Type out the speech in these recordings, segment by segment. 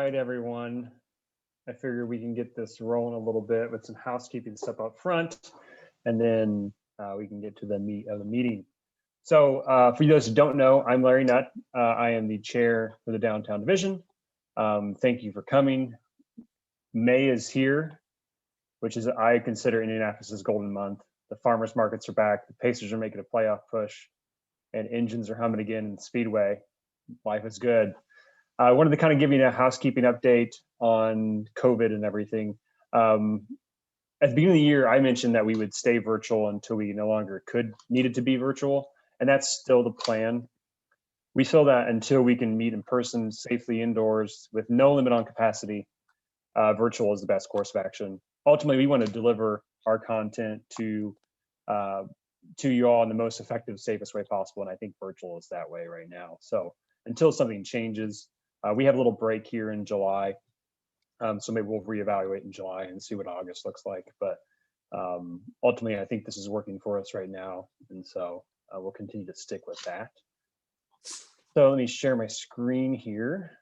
right, everyone. I figure we can get this rolling a little bit with some housekeeping stuff up front, and then we can get to the meat of the meeting. So for those who don't know, I'm Larry Nutt. I am the chair for the Downtown Division. Thank you for coming. May is here, which is, I consider Indianapolis's golden month. The farmers markets are back. The Pacers are making a playoff push, and engines are humming again in the Speedway. Life is good. I wanted to kind of give you a housekeeping update on COVID and everything. At the beginning of the year, I mentioned that we would stay virtual until we no longer needed to be virtual, and that's still the plan. We feel that until we can meet in person safely indoors with no limit on capacity, virtual is the best course of action. Ultimately, we want to deliver our content to you all in the most effective, safest way possible, and I think virtual is that way right now. So until something changes, we have a little break here in July, so maybe we'll reevaluate in July and see what August looks like. But ultimately, I think this is working for us right now, and so we'll continue to stick with that. So let me share my screen here.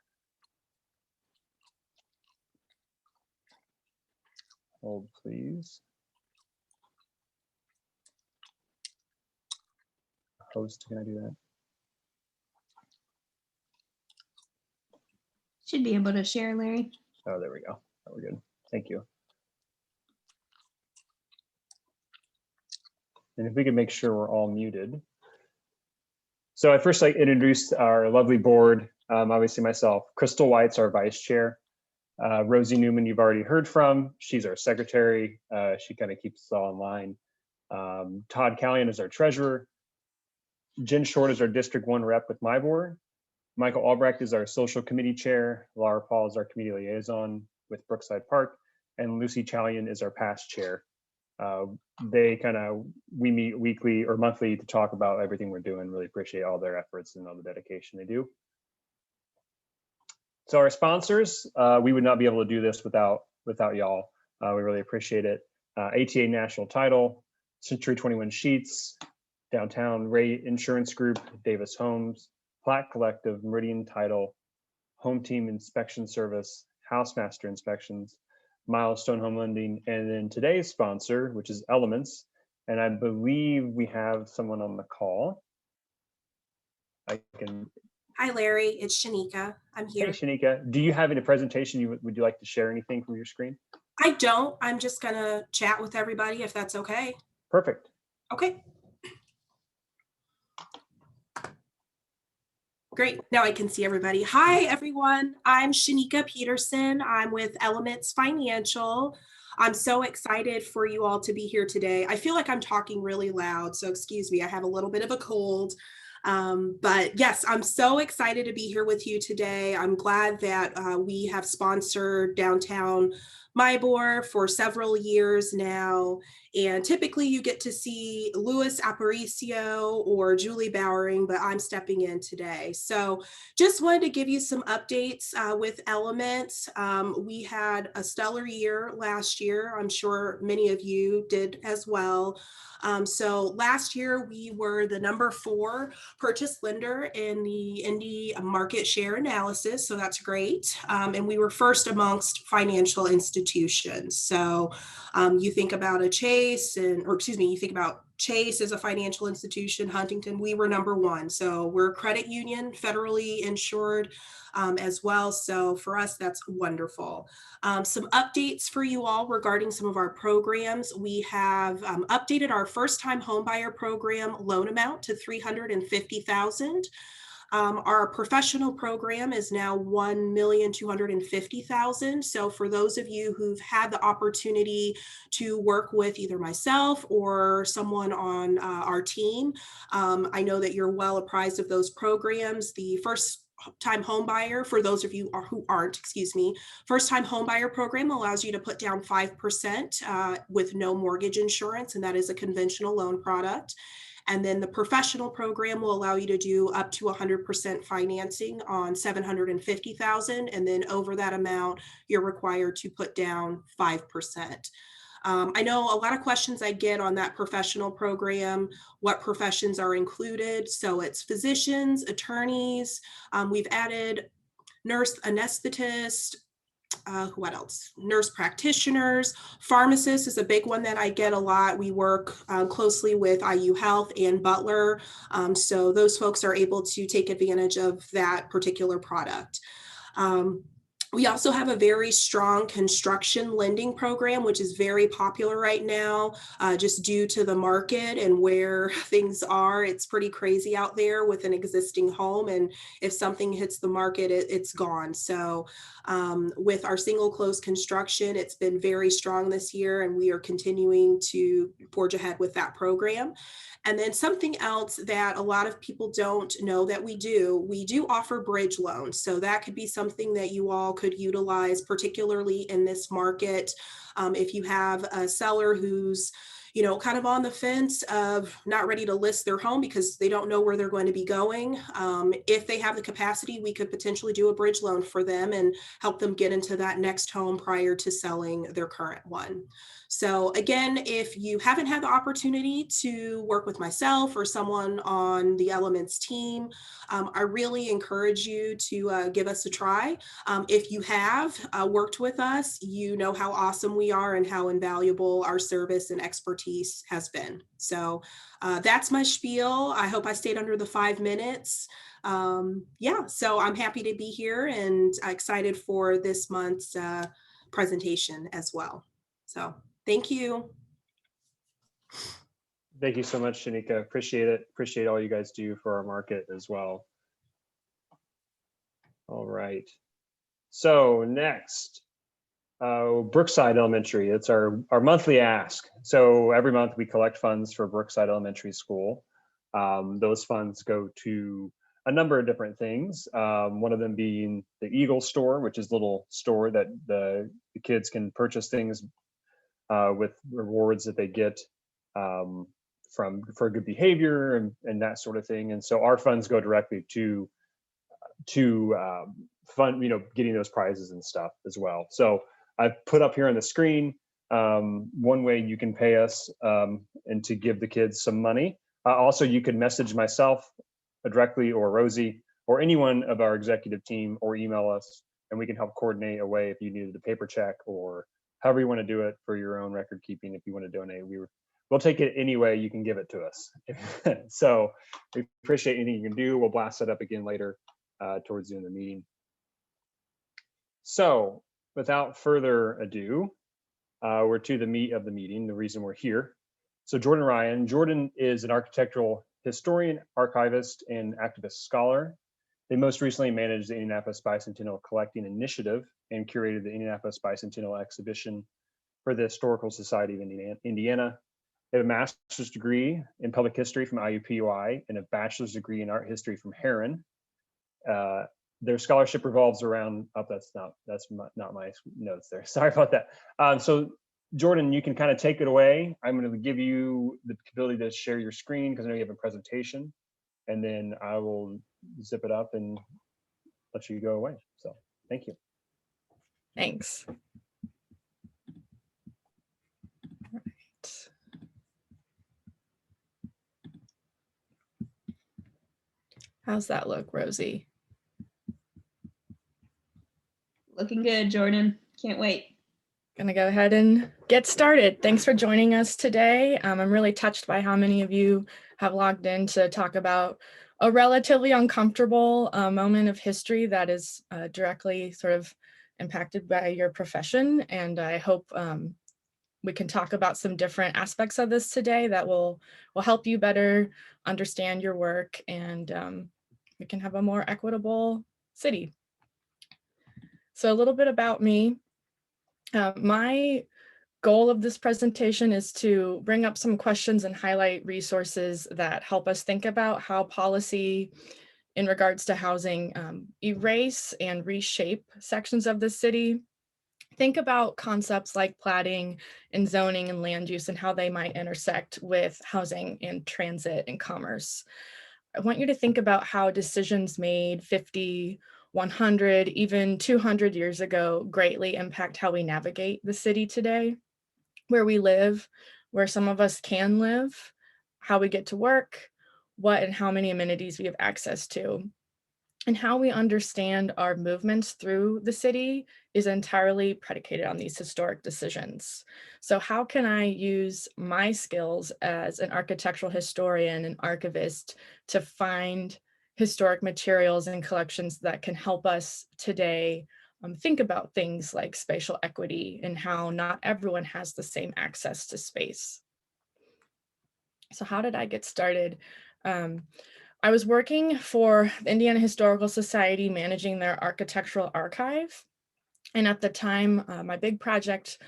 Hold, please. Host, can I do that? Should be able to share, Larry. Oh, there we go. Oh, we're good. Thank you. And if we can make sure we're all muted. So I first introduced our lovely board, obviously myself. Crystal White's our vice chair. Rosie Newman, you've already heard from. She's our secretary. She kind of keeps us all in line. Todd Callion is our treasurer. Jen Short is our District 1 rep with my board. Michael Albrecht is our social committee chair. Laura Paul is our committee liaison with Brookside Park. And Lucy Chalian is our past chair. We meet weekly or monthly to talk about everything we're doing. Really appreciate all their efforts and all the dedication they do. So our sponsors, we would not be able to do this without y'all. We really appreciate it. ATA National Title, Century 21 Sheets, Downtown Ray Insurance Group, Davis Homes, Plaque Collective, Meridian Title, Home Team Inspection Service, Housemaster Inspections, Milestone Home Lending, and then today's sponsor, which is Elements. And I believe we have someone on the call. Hi, Larry. It's Shanika. I'm here. Hey, Shanika. Do you have any presentation? Would you like to share anything from your screen? I don't. I'm just going to chat with everybody if that's okay. Perfect. Okay. Great. Now I can see everybody. Hi, everyone. I'm Shanika Peterson. I'm with Elements Financial. I'm so excited for you all to be here today. I feel like I'm talking really loud, so excuse me. I have a little bit of a cold. But yes, I'm so excited to be here with you today. I'm glad that we have sponsored Downtown MyBor for several years now. And typically you get to see Louis Aparicio or Julie Bowering, but I'm stepping in today. So just wanted to give you some updates with Elements. We had a stellar year last year. I'm sure many of you did as well. So last year we were the #4 purchase lender in the Indy market share analysis. So that's great. And we were first amongst financial institutions. So you think about you think about Chase as a financial institution, Huntington, we were #1. So we're a credit union, federally insured as well. So for us, that's wonderful. Some updates for you all regarding some of our programs. We have updated our first-time homebuyer program loan amount to $350,000. Our professional program is now $1,250,000. So for those of you who've had the opportunity to work with either myself or someone on our team, I know that you're well apprised of those programs. The first-time homebuyer, for those of you who aren't, first-time homebuyer program allows you to put down 5% with no mortgage insurance, and that is a conventional loan product. And then the professional program will allow you to do up to 100% financing on $750,000. And then over that amount, you're required to put down 5%. I know a lot of questions I get on that professional program, what professions are included. So it's physicians, attorneys. We've added nurse anesthetist, what else? Nurse practitioners, pharmacists is a big one that I get a lot. We work closely with IU Health and Butler. So those folks are able to take advantage of that particular product. We also have a very strong construction lending program, which is very popular right now, just due to the market and where things are. It's pretty crazy out there with an existing home. And if something hits the market, it's gone. So with our single close construction, it's been very strong this year, and we are continuing to forge ahead with that program. And then something else that a lot of people don't know that we do offer bridge loans. So that could be something that you all could utilize, particularly in this market. If you have a seller who's kind of on the fence of not ready to list their home because they don't know where they're going to be going. If they have the capacity, we could potentially do a bridge loan for them and help them get into that next home prior to selling their current one. So again, if you haven't had the opportunity to work with myself or someone on the Elements team, I really encourage you to give us a try. If you have worked with us, you know how awesome we are and how invaluable our service and expertise has been. So that's my spiel. I hope I stayed under the 5 minutes. So I'm happy to be here and excited for this month's presentation as well. So thank you. Thank you so much, Shanika. Appreciate it. Appreciate all you guys do for our market as well. All right. So next, Brookside Elementary. It's our monthly ask. So every month we collect funds for Brookside Elementary School. Those funds go to a number of different things. One of them being the Eagle store, which is a little store that the kids can purchase things with rewards that they get for good behavior and that sort of thing. And so our funds go directly to fund, getting those prizes and stuff as well. So I've put up here on the screen one way you can pay us and to give the kids some money. Also, you could message myself directly, or Rosie, or anyone of our executive team, or email us, and we can help coordinate a way if you needed a paper check or however you want to do it for your own record keeping. If you want to donate, we'll take it any way you can give it to us. So we appreciate anything you can do. We'll blast it up again later towards the end of the meeting. So without further ado, we're to the meat of the meeting, the reason we're here. So Jordan Ryan. Jordan is an architectural historian, archivist, and activist scholar. They most recently managed the Indianapolis Bicentennial Collecting Initiative and curated the Indianapolis Bicentennial Exhibition for the Historical Society of Indiana. They have a master's degree in public history from IUPUI and a bachelor's degree in art history from Heron. Their scholarship revolves around, that's not my notes there. Sorry about that. So Jordan, you can kind of take it away. I'm going to give you the ability to share your screen because I know you have a presentation, and then I will zip it up and let you go away. So thank you. Thanks. All right. How's that look, Rosie? Looking good, Jordan. Can't wait. Gonna go ahead and get started. Thanks for joining us today. I'm really touched by how many of you have logged in to talk about a relatively uncomfortable moment of history that is directly sort of impacted by your profession. And I hope we can talk about some different aspects of this today that will help you better understand your work, and we can have a more equitable city. So a little bit about me. My goal of this presentation is to bring up some questions and highlight resources that help us think about how policy in regards to housing erase and reshape sections of the city. Think about concepts like platting and zoning and land use and how they might intersect with housing and transit and commerce. I want you to think about how decisions made 50, 100, even 200 years ago greatly impact how we navigate the city today, where we live, where some of us can live, how we get to work, what and how many amenities we have access to. And how we understand our movements through the city is entirely predicated on these historic decisions. So how can I use my skills as an architectural historian and archivist to find historic materials and collections that can help us today think about things like spatial equity and how not everyone has the same access to space? So how did I get started? I was working for the Indiana Historical Society, managing their architectural archive. And at the time, my big project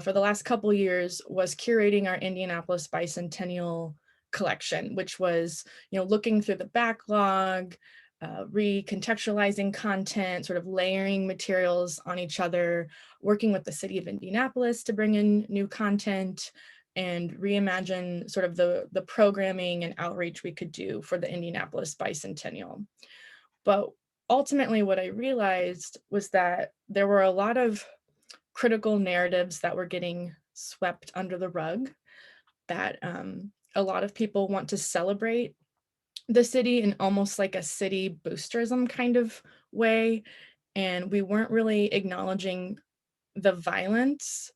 for the last couple years was curating our Indianapolis bicentennial collection, which was, looking through the backlog, recontextualizing content, sort of layering materials on each other, working with the city of Indianapolis to bring in new content and reimagine sort of the programming and outreach we could do for the Indianapolis bicentennial. But ultimately, what I realized was that there were a lot of critical narratives that were getting swept under the rug, that a lot of people want to celebrate the city in almost like a city boosterism kind of way. And we weren't really acknowledging the violence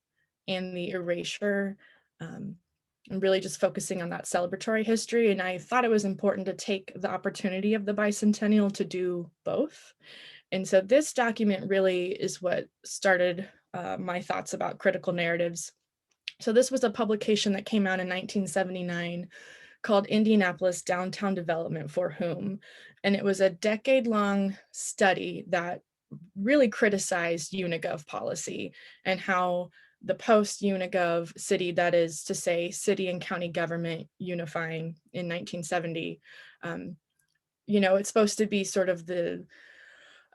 and the erasure, and really just focusing on that celebratory history. And I thought it was important to take the opportunity of the bicentennial to do both. And so this document really is what started my thoughts about critical narratives. So this was a publication that came out in 1979 called Indianapolis Downtown Development for Whom? And it was a decade-long study that really criticized Unigov policy and how the post-Unigov city, that is to say city and county government unifying in 1970, it's supposed to be sort of an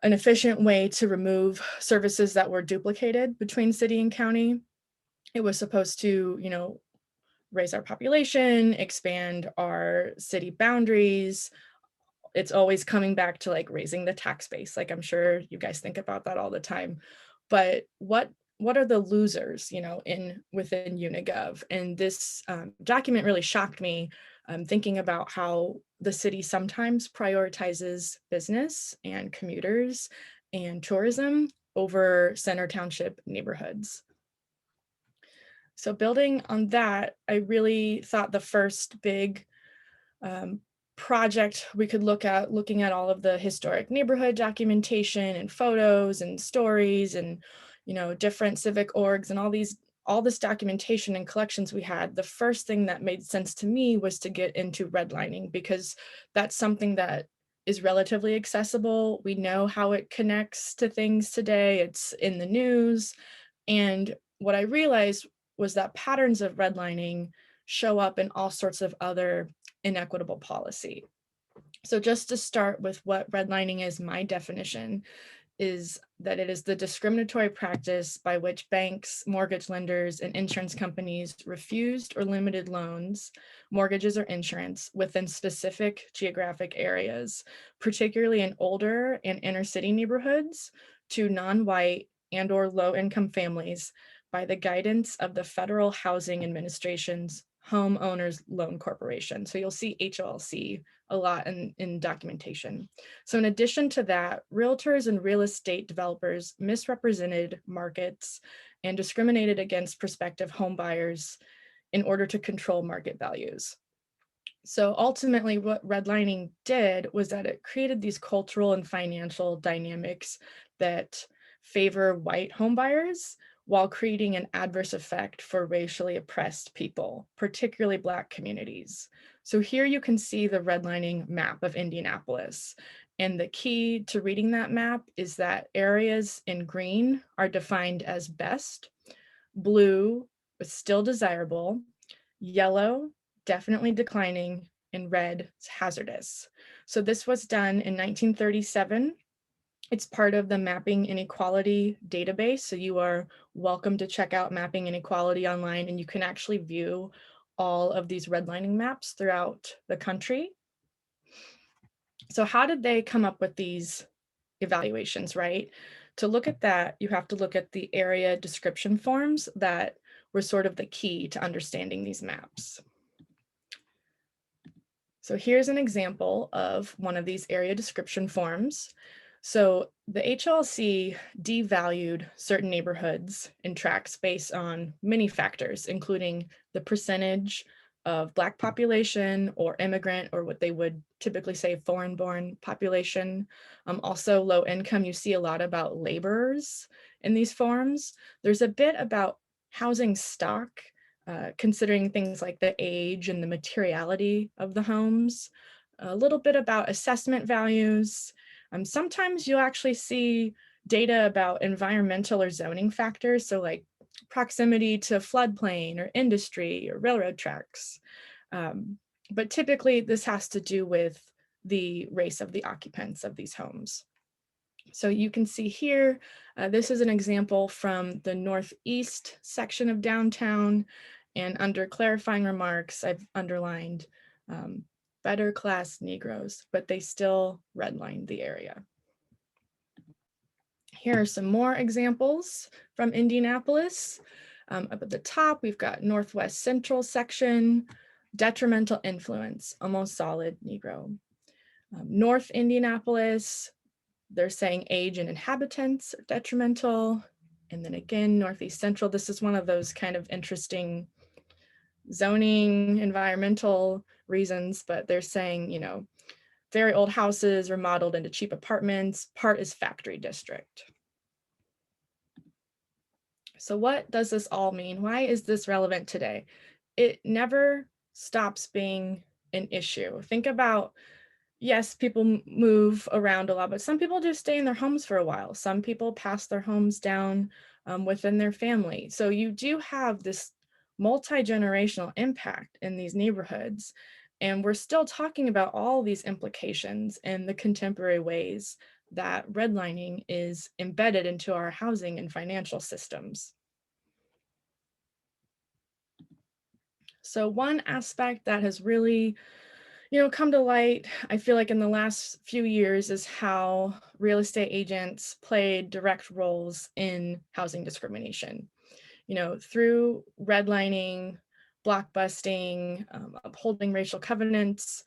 efficient way to remove services that were duplicated between city and county. It was supposed to, raise our population, expand our city boundaries. It's always coming back to like raising the tax base. Like I'm sure you guys think about that all the time. But what are the losers, within Unigov? And this document really shocked me, thinking about how the city sometimes prioritizes business and commuters and tourism over center township neighborhoods. So building on that, I really thought the first big project we could looking at all of the historic neighborhood documentation and photos and stories and, different civic orgs and all this documentation and collections we had, the first thing that made sense to me was to get into redlining, because that's something that is relatively accessible. We know how it connects to things today. It's in the news. And what I realized was that patterns of redlining show up in all sorts of other inequitable policy. So just to start with what redlining is, my definition is that it is the discriminatory practice by which banks, mortgage lenders, and insurance companies refused or limited loans, mortgages, or insurance within specific geographic areas, particularly in older and inner city neighborhoods, to non-white and/or low-income families by the guidance of the Federal Housing Administration's Homeowners Loan Corporation. So you'll see HOLC a lot in documentation. So in addition to that, realtors and real estate developers misrepresented markets and discriminated against prospective home buyers in order to control market values. So ultimately what redlining did was that it created these cultural and financial dynamics that favor white home buyers while creating an adverse effect for racially oppressed people, particularly Black communities. So here you can see the redlining map of Indianapolis. And the key to reading that map is that areas in green are defined as best, blue is still desirable, yellow, definitely declining, and red is hazardous. So this was done in 1937. It's part of the Mapping Inequality database. So you are welcome to check out Mapping Inequality online, and you can actually view all of these redlining maps throughout the country. So how did they come up with these evaluations, right? To look at that, you have to look at the area description forms that were sort of the key to understanding these maps. So here's an example of one of these area description forms. So the HLC devalued certain neighborhoods and tracts based on many factors, including the percentage of Black population or immigrant, or what they would typically say foreign-born population. Also low income, you see a lot about laborers in these forms. There's a bit about housing stock, considering things like the age and the materiality of the homes, a little bit about assessment values. Sometimes you'll actually see data about environmental or zoning factors, so like proximity to floodplain or industry or railroad tracks. But typically this has to do with the race of the occupants of these homes. So you can see here, this is an example from the northeast section of downtown, and under clarifying remarks, I've underlined better class Negroes, but they still redlined the area. Here are some more examples from Indianapolis. Up at the top, we've got Northwest Central section, detrimental influence, almost solid Negro. North Indianapolis, they're saying age and inhabitants are detrimental. And then again, Northeast Central, this is one of those kind of interesting zoning, environmental reasons, but they're saying, you know, very old houses remodeled into cheap apartments, part is factory district. So what does this all mean? Why is this relevant today? It never stops being an issue. Think about, yes, people move around a lot, but some people just stay in their homes for a while. Some people pass their homes down within their family. So you do have this multi-generational impact in these neighborhoods. And we're still talking about all these implications in the contemporary ways that redlining is embedded into our housing and financial systems. So one aspect that has really, come to light, I feel like in the last few years, is how real estate agents played direct roles in housing discrimination. Through redlining, blockbusting, upholding racial covenants.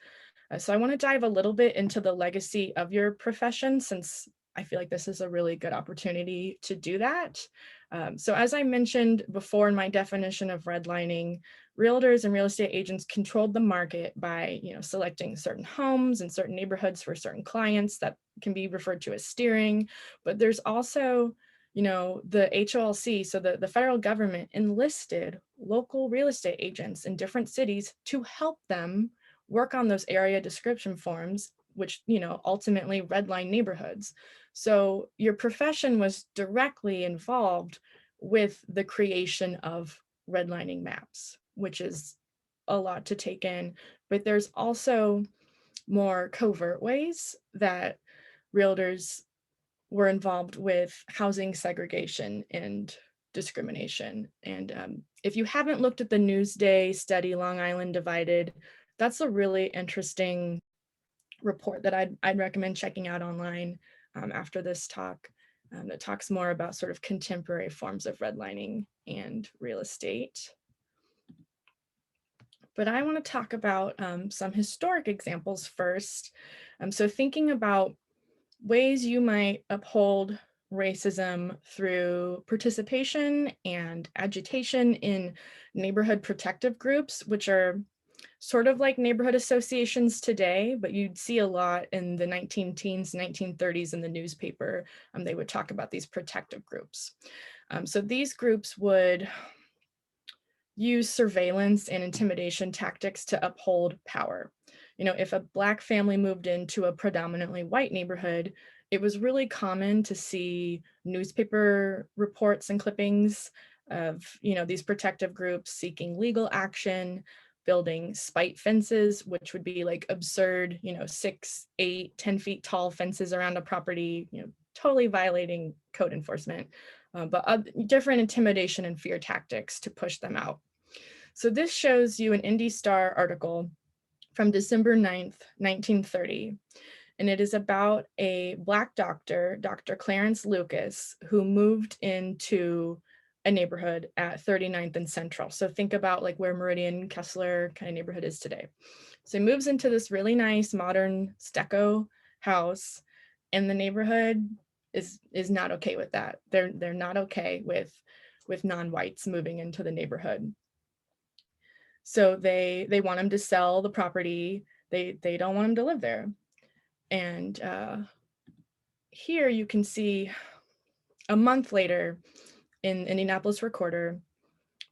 So I want to dive a little bit into the legacy of your profession, since I feel like this is a really good opportunity to do that. So as I mentioned before in my definition of redlining, realtors and real estate agents controlled the market by, selecting certain homes and certain neighborhoods for certain clients that can be referred to as steering. But there's also, the HOLC, so the federal government enlisted local real estate agents in different cities to help them work on those area description forms, which, ultimately redline neighborhoods. So your profession was directly involved with the creation of redlining maps, which is a lot to take in. But there's also more covert ways that realtors were involved with housing segregation and discrimination. And if you haven't looked at the Newsday study, Long Island Divided, that's a really interesting report that I'd recommend checking out online after this talk, that talks more about sort of contemporary forms of redlining and real estate. But I want to talk about some historic examples first. So thinking about ways you might uphold racism through participation and agitation in neighborhood protective groups, which are sort of like neighborhood associations today, but you'd see a lot in the 19-teens, 1930s in the newspaper. They would talk about these protective groups. So these groups would use surveillance and intimidation tactics to uphold power. If a Black family moved into a predominantly white neighborhood, it was really common to see newspaper reports and clippings of, these protective groups seeking legal action, building spite fences, which would be like absurd, 6, 8, 10 feet tall fences around a property, totally violating code enforcement, but different intimidation and fear tactics to push them out. So this shows you an Indy Star article from December 9th, 1930. And it is about a Black doctor, Dr. Clarence Lucas, who moved into a neighborhood at 39th and Central. So think about like where Meridian, Kessler kind of neighborhood is today. So he moves into this really nice modern stucco house, and the neighborhood is not okay with that. They're not okay with non-whites moving into the neighborhood. So they want him to sell the property. They don't want him to live there. And here you can see a month later in Indianapolis Recorder,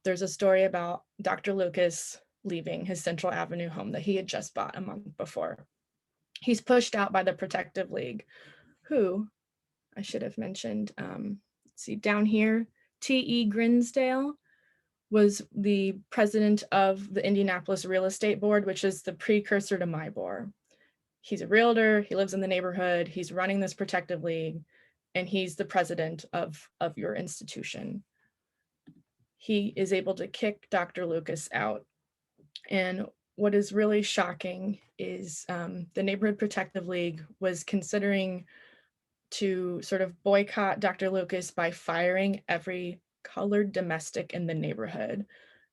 there's a story about Dr. Lucas leaving his Central Avenue home that he had just bought a month before. He's pushed out by the Protective League, who I should have mentioned. Let's see, down here, T.E. Grinsdale was the president of the Indianapolis Real Estate Board, which is the precursor to MIBOR. He's a realtor, he lives in the neighborhood, he's running this Protective League, and he's the president of your institution. He is able to kick Dr. Lucas out. And what is really shocking is the Neighborhood Protective League was considering to sort of boycott Dr. Lucas by firing every colored domestic in the neighborhood.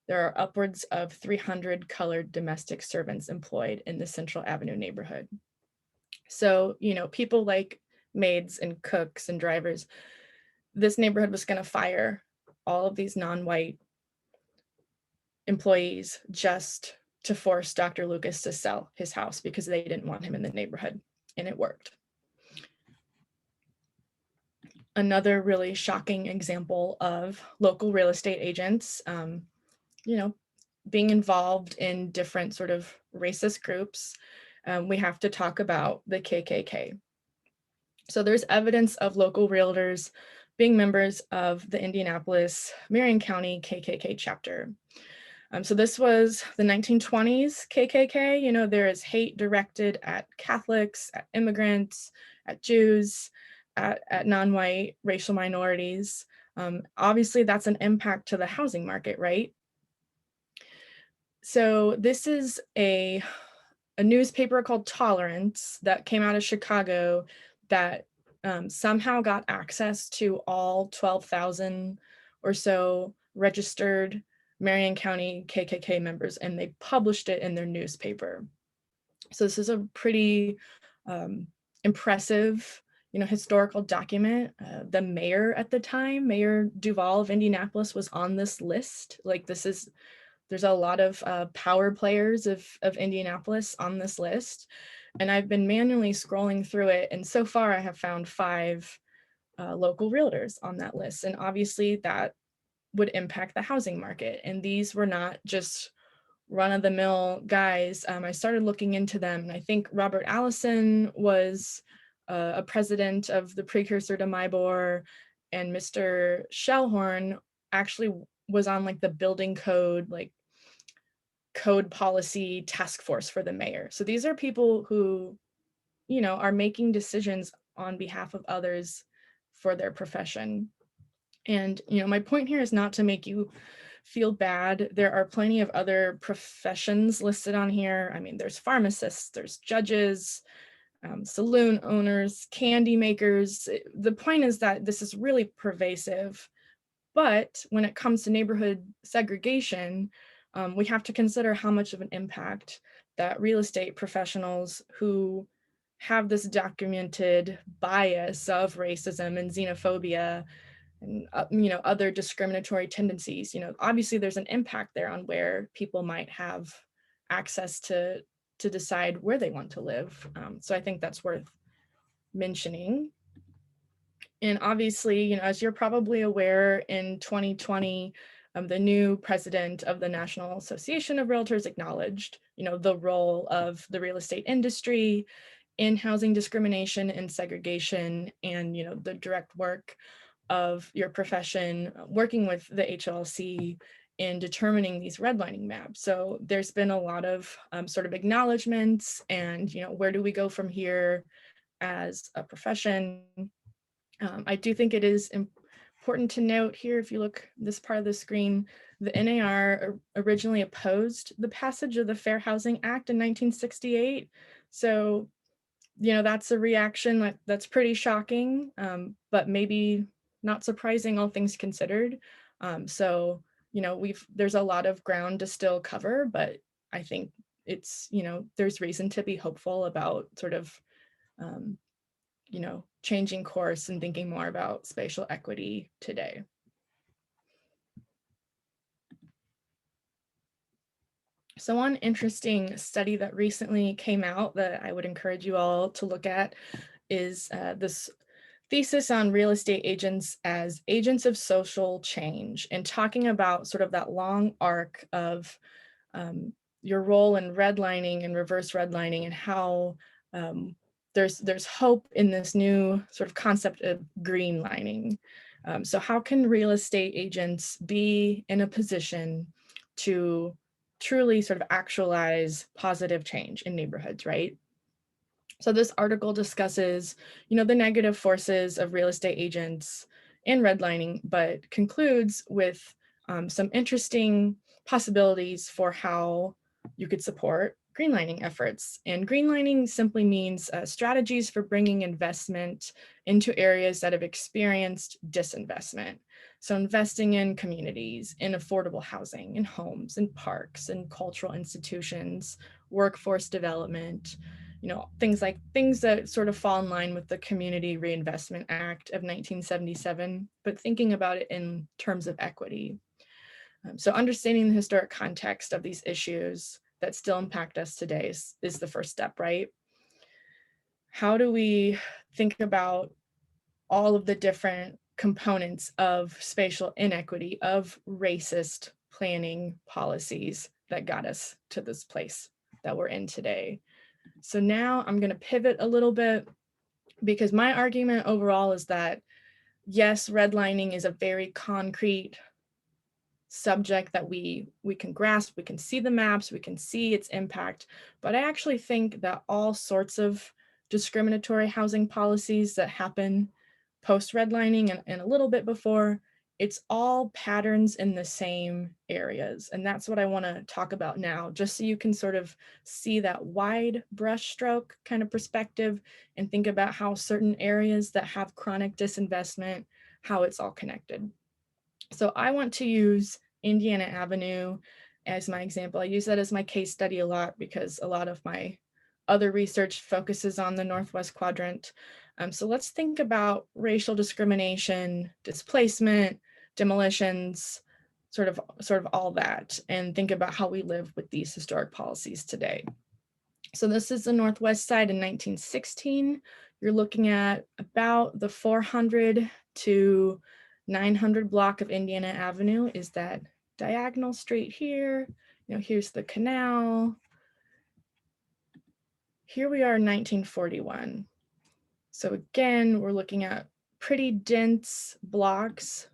There are upwards of 300 colored domestic servants employed in the Central Avenue neighborhood. So, you know, people like maids and cooks and drivers, this neighborhood was going to fire all of these non-white employees just to force Dr. Lucas to sell his house because they didn't want him in the neighborhood, and it worked. Another really shocking example of local real estate agents, you know, being involved in different sort of racist groups. We have to talk about the KKK. So there's evidence of local realtors being members of the Indianapolis Marion County KKK chapter. So this was the 1920s KKK. You know, there is hate directed at Catholics, at immigrants, at Jews, at non-white racial minorities. Obviously, that's an impact to the housing market, right? So this is a newspaper called Tolerance that came out of Chicago that somehow got access to all 12,000 or so registered Marion County KKK members, and they published it in their newspaper. So this is a pretty impressive, you know, historical document. The mayor at the time, Mayor Duval of Indianapolis, was on this list. Like there's a lot of power players of Indianapolis on this list. And I've been manually scrolling through it. And so far I have found 5 local realtors on that list. And obviously that would impact the housing market. And these were not just run-of-the-mill guys. I started looking into them, and I think Robert Allison was a president of the precursor to MIBOR, and Mr. Shellhorn actually was on like the building code, like code policy task force for the mayor. So these are people who, you know, are making decisions on behalf of others for their profession. And, you know, my point here is not to make you feel bad. There are plenty of other professions listed on here. I mean, there's pharmacists, there's judges, saloon owners, candy makers. The point is that this is really pervasive. But when it comes to neighborhood segregation, we have to consider how much of an impact that real estate professionals who have this documented bias of racism and xenophobia and you know, other discriminatory tendencies, you know, obviously there's an impact there on where people might have access to decide where they want to live. So I think that's worth mentioning. And obviously, you know, as you're probably aware, in 2020, the new president of the National Association of Realtors acknowledged, you know, the role of the real estate industry in housing discrimination and segregation, and, you know, the direct work of your profession working with the HLC in determining these redlining maps. So there's been a lot of sort of acknowledgements, and, you know, where do we go from here as a profession? I do think it is important to note here, if you look this part of the screen, the NAR originally opposed the passage of the Fair Housing Act in 1968. So, you know, that's a reaction that's pretty shocking, but maybe not surprising, all things considered. So, you know, there's a lot of ground to still cover, but I think it's, there's reason to be hopeful about sort of, changing course and thinking more about spatial equity today. So one interesting study that recently came out that I would encourage you all to look at is this thesis on real estate agents as agents of social change, and talking about sort of that long arc of your role in redlining and reverse redlining, and how there's hope in this new sort of concept of greenlining. So how can real estate agents be in a position to truly sort of actualize positive change in neighborhoods, right? So this article discusses, the negative forces of real estate agents in redlining, but concludes with some interesting possibilities for how you could support greenlining efforts. And greenlining simply means strategies for bringing investment into areas that have experienced disinvestment. So investing in communities, in affordable housing, in homes, in parks, in cultural institutions, workforce development, things that sort of fall in line with the Community Reinvestment Act of 1977, but thinking about it in terms of equity. So understanding the historic context of these issues that still impact us today is the first step, right? How do we think about all of the different components of spatial inequity, of racist planning policies that got us to this place that we're in today? So now I'm going to pivot a little bit, because my argument overall is that, yes, redlining is a very concrete subject that we can grasp, we can see the maps, we can see its impact, but I actually think that all sorts of discriminatory housing policies that happen post redlining and a little bit before, it's all patterns in the same areas. And that's what I want to talk about now, just so you can sort of see that wide brushstroke kind of perspective and think about how certain areas that have chronic disinvestment, how it's all connected. So I want to use Indiana Avenue as my example. I use that as my case study a lot because a lot of my other research focuses on the Northwest quadrant. So let's think about racial discrimination, displacement, demolitions, sort of all that, and think about how we live with these historic policies today. So this is the Northwest Side in 1916. You're looking at about the 400 to 900 block of Indiana Avenue is that diagonal straight here. Here's the canal. Here we are in 1941. So again, we're looking at pretty dense blocks,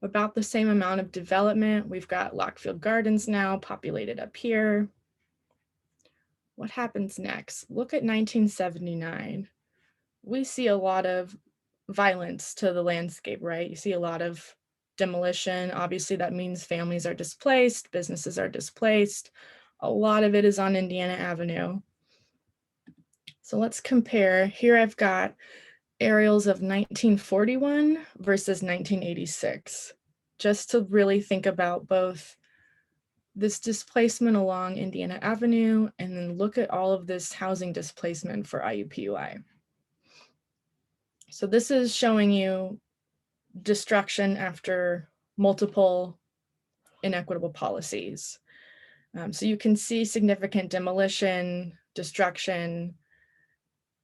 about the same amount of development. We've got Lockfield Gardens now populated up here. What happens next? Look at 1979. We see a lot of violence to the landscape, right? You see a lot of demolition. Obviously, that means families are displaced, businesses are displaced. A lot of it is on Indiana Avenue. So let's compare. Here I've got aerials of 1941 versus 1986, just to really think about both this displacement along Indiana Avenue and then look at all of this housing displacement for IUPUI. So this is showing you destruction after multiple inequitable policies. So you can see significant demolition, destruction,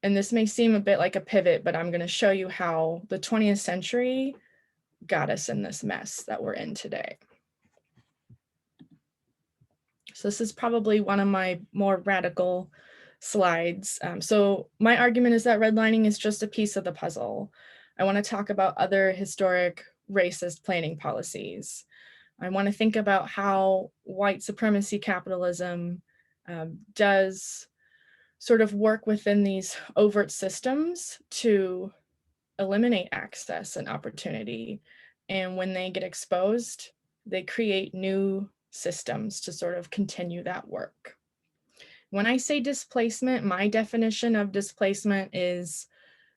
and this may seem a bit like a pivot, but I'm going to show you how the 20th century got us in this mess that we're in today. So this is probably one of my more radical slides. So my argument is that redlining is just a piece of the puzzle. I want to talk about other historic racist planning policies. I want to think about how white supremacy capitalism does sort of work within these overt systems to eliminate access and opportunity. And when they get exposed, they create new systems to sort of continue that work. When I say displacement, my definition of displacement is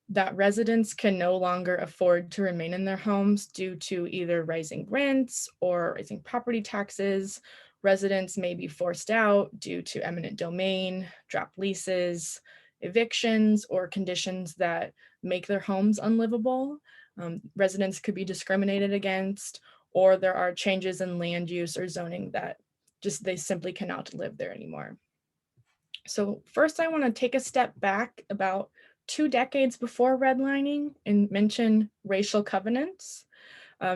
that residents can no longer afford to remain in their homes due to either rising rents or rising property taxes Residents may be forced out due to eminent domain, dropped leases, evictions, or conditions that make their homes unlivable. Residents could be discriminated against, or there are changes in land use or zoning that they simply cannot live there anymore. So first, I want to take a step back about 2 decades before redlining and mention racial covenants.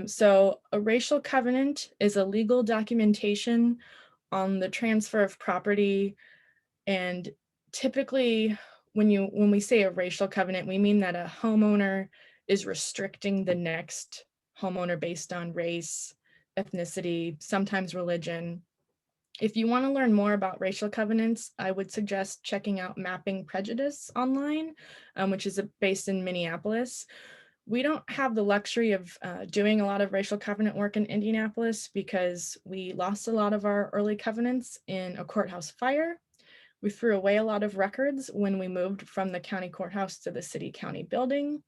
So a racial covenant is a legal documentation on the transfer of property. And typically when we say a racial covenant, we mean that a homeowner is restricting the next homeowner based on race, ethnicity, sometimes religion. If you want to learn more about racial covenants, I would suggest checking out Mapping Prejudice online, which is based in Minneapolis. We don't have the luxury of doing a lot of racial covenant work in Indianapolis because we lost a lot of our early covenants in a courthouse fire. We threw away a lot of records when we moved from the county courthouse to the city county building.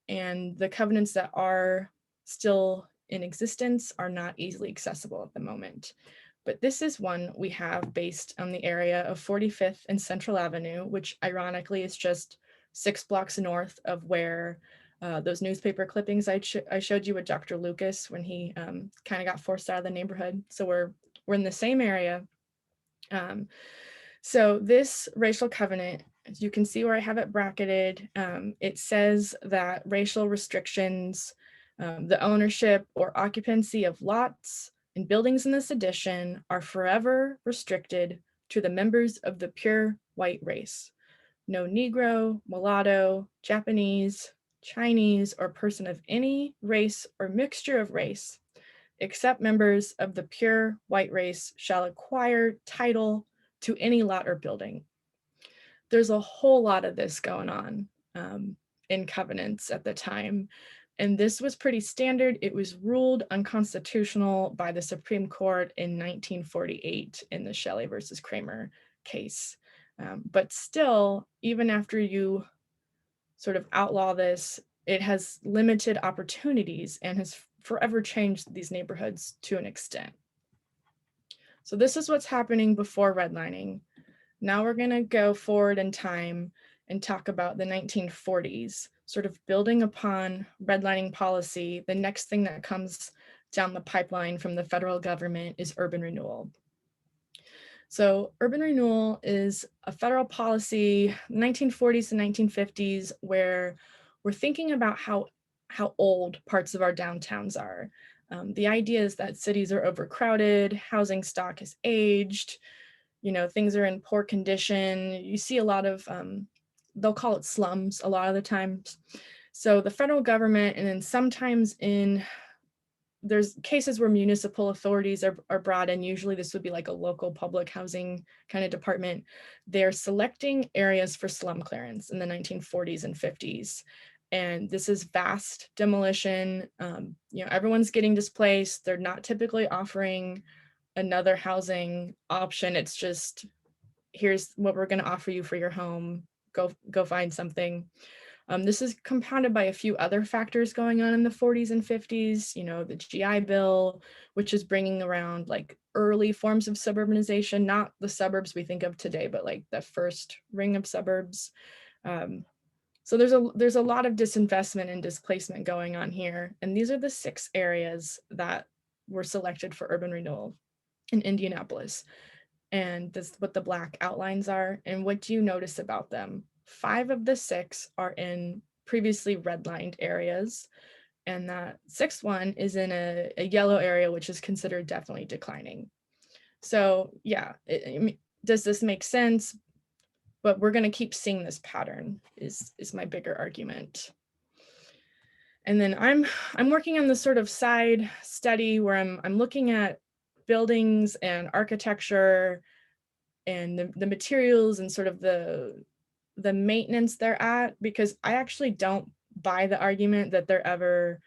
And the covenants that are still in existence are not easily accessible at the moment. But this is one we have based on the area of 45th and Central Avenue, which ironically is just 6 blocks north of where those newspaper clippings I showed you with Dr. Lucas when he kind of got forced out of the neighborhood. So we're in the same area. So this racial covenant, as you can see where I have it bracketed, it says that racial restrictions, the ownership or occupancy of lots and buildings in this edition are forever restricted to the members of the pure white race. No Negro, mulatto, Japanese, Chinese, or person of any race or mixture of race, except members of the pure white race, shall acquire title to any lot or building. There's a whole lot of this going on in covenants at the time. And this was pretty standard. It was ruled unconstitutional by the Supreme Court in 1948 in the Shelley versus Kramer case. But still, even after you sort of outlaw this, it has limited opportunities and has forever changed these neighborhoods to an extent. So this is what's happening before redlining. Now we're going to go forward in time and talk about the 1940s, sort of building upon redlining policy. The next thing that comes down the pipeline from the federal government is urban renewal. So urban renewal is a federal policy, 1940s and 1950s, where we're thinking about how old parts of our downtowns are. The idea is that cities are overcrowded, housing stock is aged, things are in poor condition. You see a lot of, they'll call it slums a lot of the times. So the federal government, and then sometimes there's cases where municipal authorities are brought in. Usually this would be like a local public housing kind of department. They're selecting areas for slum clearance in the 1940s and 50s. And this is vast demolition. Everyone's getting displaced. They're not typically offering another housing option. It's just, here's what we're going to offer you for your home. Go find something. This is compounded by a few other factors going on in the 40s and 50s, the GI Bill, which is bringing around like early forms of suburbanization, not the suburbs we think of today, but like the first ring of suburbs. So there's a lot of disinvestment and displacement going on here. And these are the 6 areas that were selected for urban renewal in Indianapolis. And this is what the black outlines are. And what do you notice about them? 5 of the 6 are in previously redlined areas. And that 6th one is in a yellow area, which is considered definitely declining. So yeah, does this make sense? But we're going to keep seeing this pattern is my bigger argument. And then I'm working on this sort of side study where I'm looking at buildings and architecture and the materials and sort of the maintenance they're at, because I actually don't buy the argument that they're ever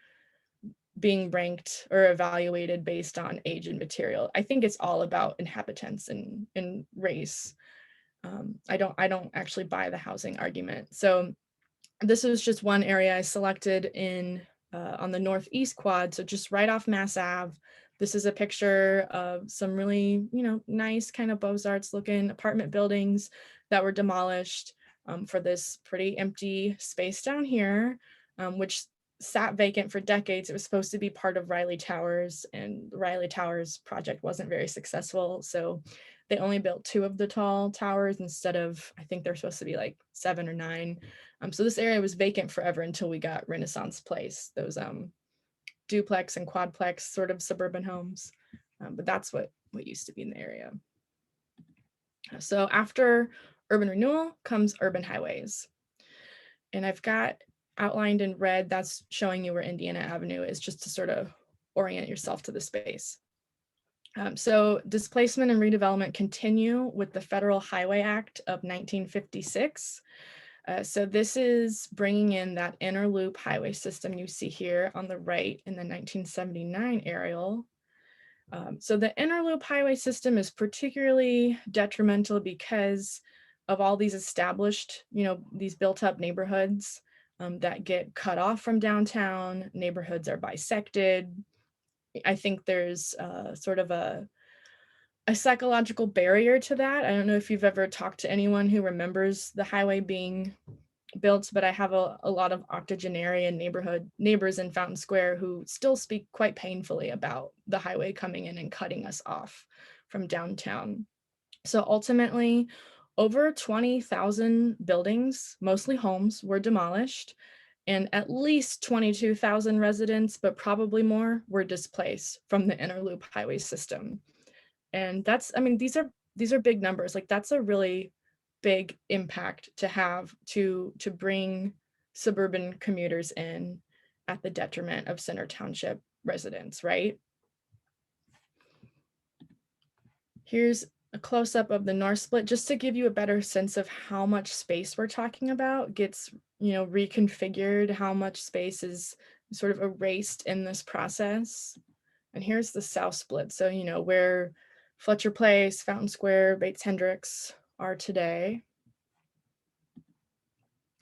being ranked or evaluated based on age and material. I think it's all about inhabitants and race. I don't actually buy the housing argument. So this is just one area I selected in on the Northeast Quad, so just right off Mass Ave. This is a picture of some really, nice kind of Beaux-Arts looking apartment buildings that were demolished for this pretty empty space down here, which sat vacant for decades. It was supposed to be part of Riley Towers, and the Riley Towers project wasn't very successful. So they only built 2 of the tall towers instead of, I think they're supposed to be like 7 or 9. So this area was vacant forever until we got Renaissance Place, those duplex and quadplex sort of suburban homes. But that's what used to be in the area. So after urban renewal comes urban highways. And I've got outlined in red, that's showing you where Indiana Avenue is, just to sort of orient yourself to the space. So displacement and redevelopment continue with the Federal Highway Act of 1956. So this is bringing in that inner loop highway system you see here on the right in the 1979 aerial. So the inner loop highway system is particularly detrimental because of all these established, these built up neighborhoods that get cut off from downtown. Neighborhoods are bisected. I think there's sort of a psychological barrier to that. I don't know if you've ever talked to anyone who remembers the highway being built, but I have a lot of octogenarian neighbors in Fountain Square who still speak quite painfully about the highway coming in and cutting us off from downtown. So ultimately, over 20,000 buildings, mostly homes, were demolished, and at least 22,000 residents, but probably more, were displaced from the inner loop highway system. And these are big numbers. Like, that's a really big impact to have to bring suburban commuters in at the detriment of Center Township residents, right? Here's a close-up of the north split, just to give you a better sense of how much space we're talking about gets, reconfigured, how much space is sort of erased in this process. And here's the south split. So, where Fletcher Place, Fountain Square, Bates Hendricks are today.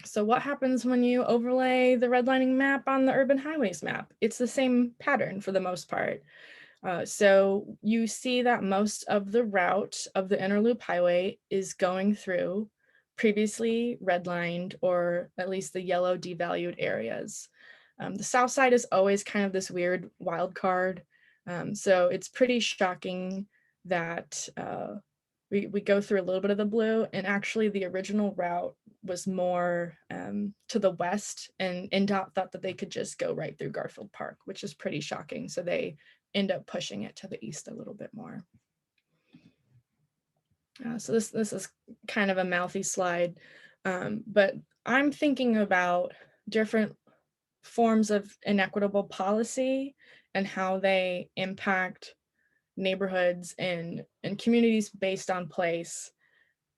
So what happens when you overlay the redlining map on the urban highways map? It's the same pattern for the most part. So you see that most of the route of the inner loop highway is going through previously redlined, or at least the yellow devalued areas. The south side is always kind of this weird wild card. So it's pretty shocking that we go through a little bit of the blue, and actually the original route was more to the west, and NDOT thought that they could just go right through Garfield Park, which is pretty shocking. So they end up pushing it to the east a little bit more. So this is kind of a mouthy slide, but I'm thinking about different forms of inequitable policy and how they impact neighborhoods and communities based on place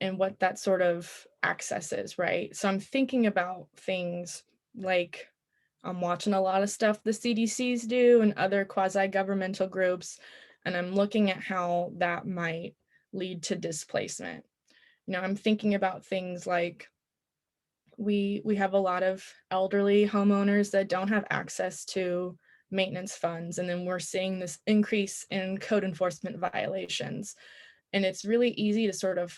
and what that sort of access is, right? So I'm thinking about things like, I'm watching a lot of stuff the CDCs do and other quasi-governmental groups, and I'm looking at how that might lead to displacement. I'm thinking about things like we have a lot of elderly homeowners that don't have access to maintenance funds, and then we're seeing this increase in code enforcement violations. And it's really easy to sort of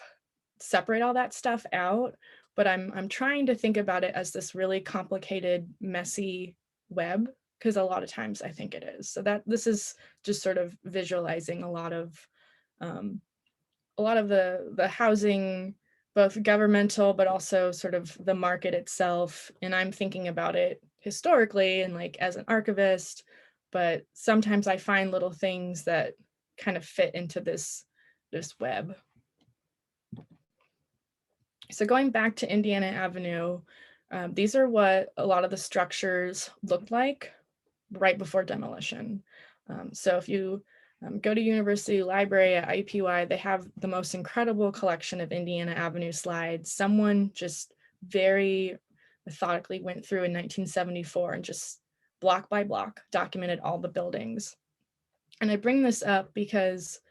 separate all that stuff out, but I'm trying to think about it as this really complicated, messy web, because a lot of times I think it is. So that this is just sort of visualizing a lot of the housing, both governmental, but also sort of the market itself. And I'm thinking about it historically and like as an archivist, but sometimes I find little things that kind of fit into this web. So going back to Indiana Avenue, these are what a lot of the structures looked like right before demolition. So if you go to University Library at IUPUI, they have the most incredible collection of Indiana Avenue slides. Someone just very methodically went through in 1974 and just block by block documented all the buildings. And I bring this up because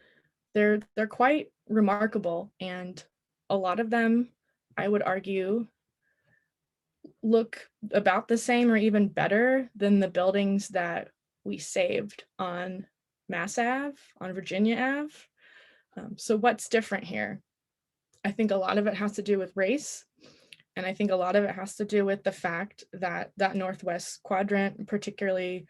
they're quite remarkable, and a lot of them, I would argue, look about the same or even better than the buildings that we saved on Mass Ave, on Virginia Ave. So what's different here? I think a lot of it has to do with race. And I think a lot of it has to do with the fact that that Northwest quadrant, particularly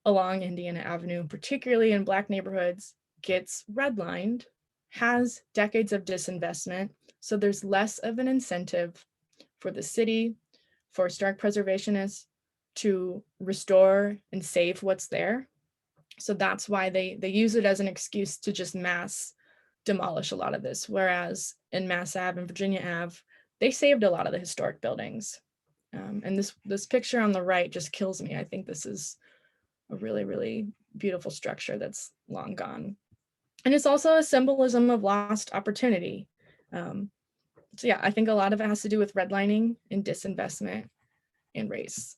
along Indiana Avenue, particularly in Black neighborhoods, gets redlined, has decades of disinvestment. So there's less of an incentive for the city, for historic preservationists to restore and save what's there. So that's why they use it as an excuse to just mass demolish a lot of this. Whereas in Mass Ave and Virginia Ave, they saved a lot of the historic buildings. And this picture on the right just kills me. I think this is a really, really beautiful structure that's long gone. And it's also a symbolism of lost opportunity. So yeah, I think a lot of it has to do with redlining and disinvestment and race.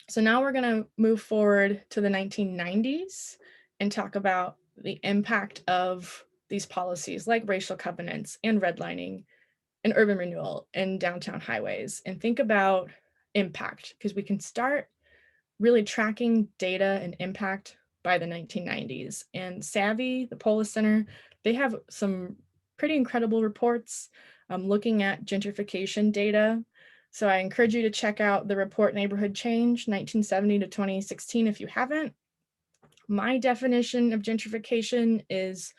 So now we're going to move forward to the 1990s and talk about the impact of these policies like racial covenants and redlining and urban renewal and downtown highways, and think about impact, because we can start really tracking data and impact by the 1990s. And Savvy, the Polis Center, they have some pretty incredible reports looking at gentrification data. So I encourage you to check out the report Neighborhood Change 1970 to 2016 if you haven't. My definition of gentrification is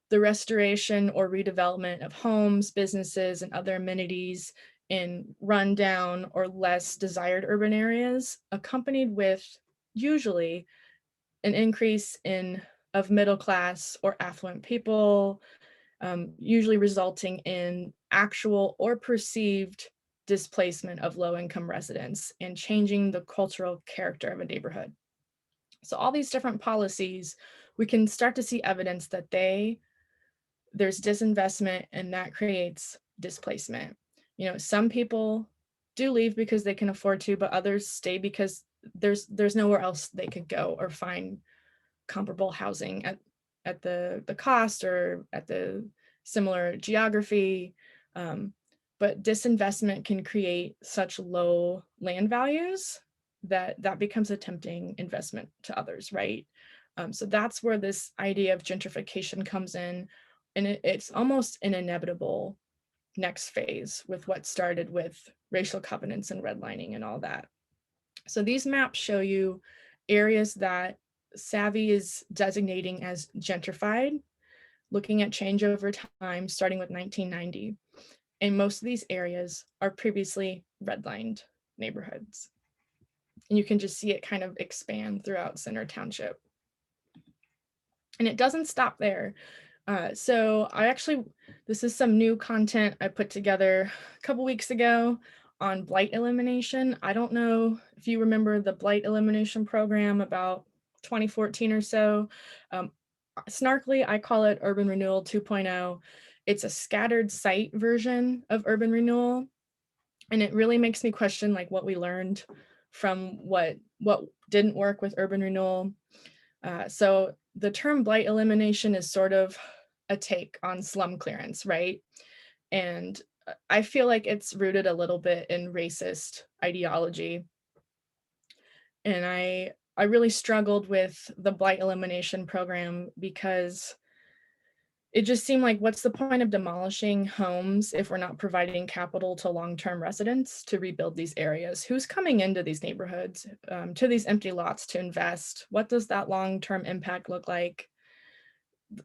the restoration or redevelopment of homes, businesses, and other amenities in rundown or less desired urban areas, accompanied with usually an increase of middle class or affluent people, usually resulting in actual or perceived displacement of low-income residents and changing the cultural character of a neighborhood. So all these different policies, we can start to see evidence that there's disinvestment and that creates displacement. You know, some people do leave because they can afford to, but others stay because there's nowhere else they could go or find comparable housing at the cost or at the similar geography. But disinvestment can create such low land values that becomes a tempting investment to others, right? So that's where this idea of gentrification comes in. And it's almost an inevitable next phase with what started with racial covenants and redlining and all that. So these maps show you areas that Savvy is designating as gentrified, looking at change over time, starting with 1990. And most of these areas are previously redlined neighborhoods. And you can just see it kind of expand throughout Center Township. And it doesn't stop there. So this is some new content I put together a couple weeks ago on blight elimination. I don't know if you remember the blight elimination program about 2014 or so. Snarkily, I call it Urban Renewal 2.0. It's a scattered site version of urban renewal. And it really makes me question like what we learned from what didn't work with urban renewal. So the term blight elimination is sort of a take on slum clearance, right? And I feel like it's rooted a little bit in racist ideology. And I really struggled with the blight elimination program because it just seemed like, what's the point of demolishing homes if we're not providing capital to long-term residents to rebuild these areas? Who's coming into these neighborhoods, to these empty lots to invest? What does that long-term impact look like?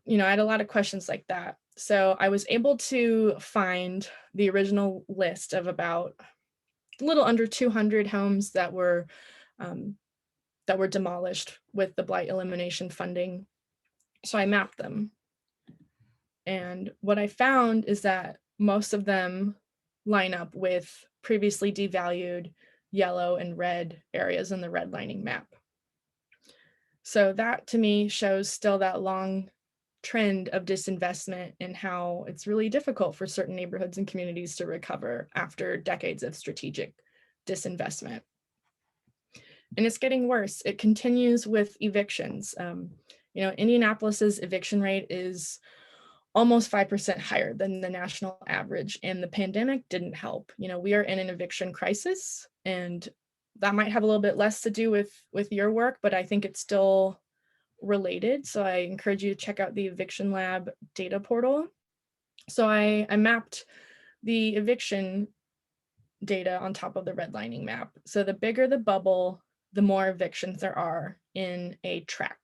You know, I had a lot of questions like that. So I was able to find the original list of about a little under 200 homes that were demolished with the blight elimination funding. So I mapped them. And what I found is that most of them line up with previously devalued yellow and red areas in the redlining map. So that to me shows still that long trend of disinvestment and how it's really difficult for certain neighborhoods and communities to recover after decades of strategic disinvestment. And it's getting worse. It continues with evictions. You know, Indianapolis's eviction rate is almost 5% higher than the national average, and the pandemic didn't help. You know, we are in an eviction crisis, and that might have a little bit less to do with your work, but I think it's still related. So I encourage you to check out the Eviction Lab data portal. So I mapped the eviction data on top of the redlining map. So the bigger the bubble, the more evictions there are in a tract.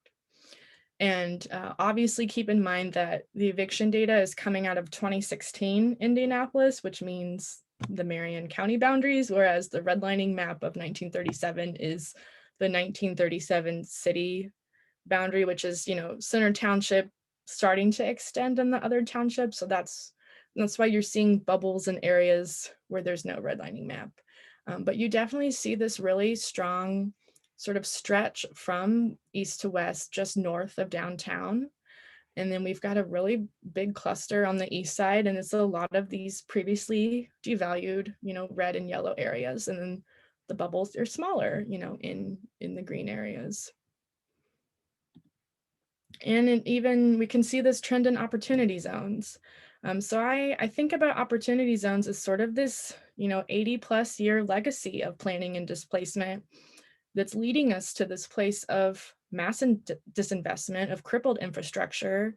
And obviously keep in mind that the eviction data is coming out of 2016 Indianapolis, which means the Marion County boundaries, whereas the redlining map of 1937 is the 1937 city boundary, which is, Center Township starting to extend in the other townships. So that's why you're seeing bubbles in areas where there's no redlining map. But you definitely see this really strong sort of stretch from east to west, just north of downtown. And then we've got a really big cluster on the east side, and it's a lot of these previously devalued, red and yellow areas. And then the bubbles are smaller, in the green areas. And even we can see this trend in opportunity zones. So I think about opportunity zones as sort of this, 80+ year legacy of planning and displacement that's leading us to this place of mass disinvestment, of crippled infrastructure,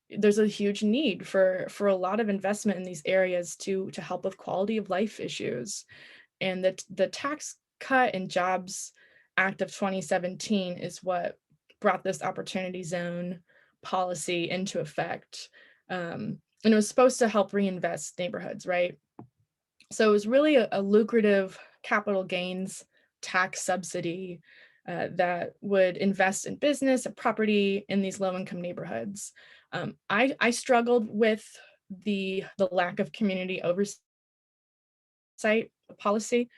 there's a huge need for a lot of investment in these areas to help with quality of life issues. And the Tax Cut and Jobs Act of 2017 is what brought this opportunity zone policy into effect. And it was supposed to help reinvest neighborhoods, right? So it was really a lucrative capital gains tax subsidy that would invest in business and property in these low-income neighborhoods. I struggled with the lack of community oversight policy,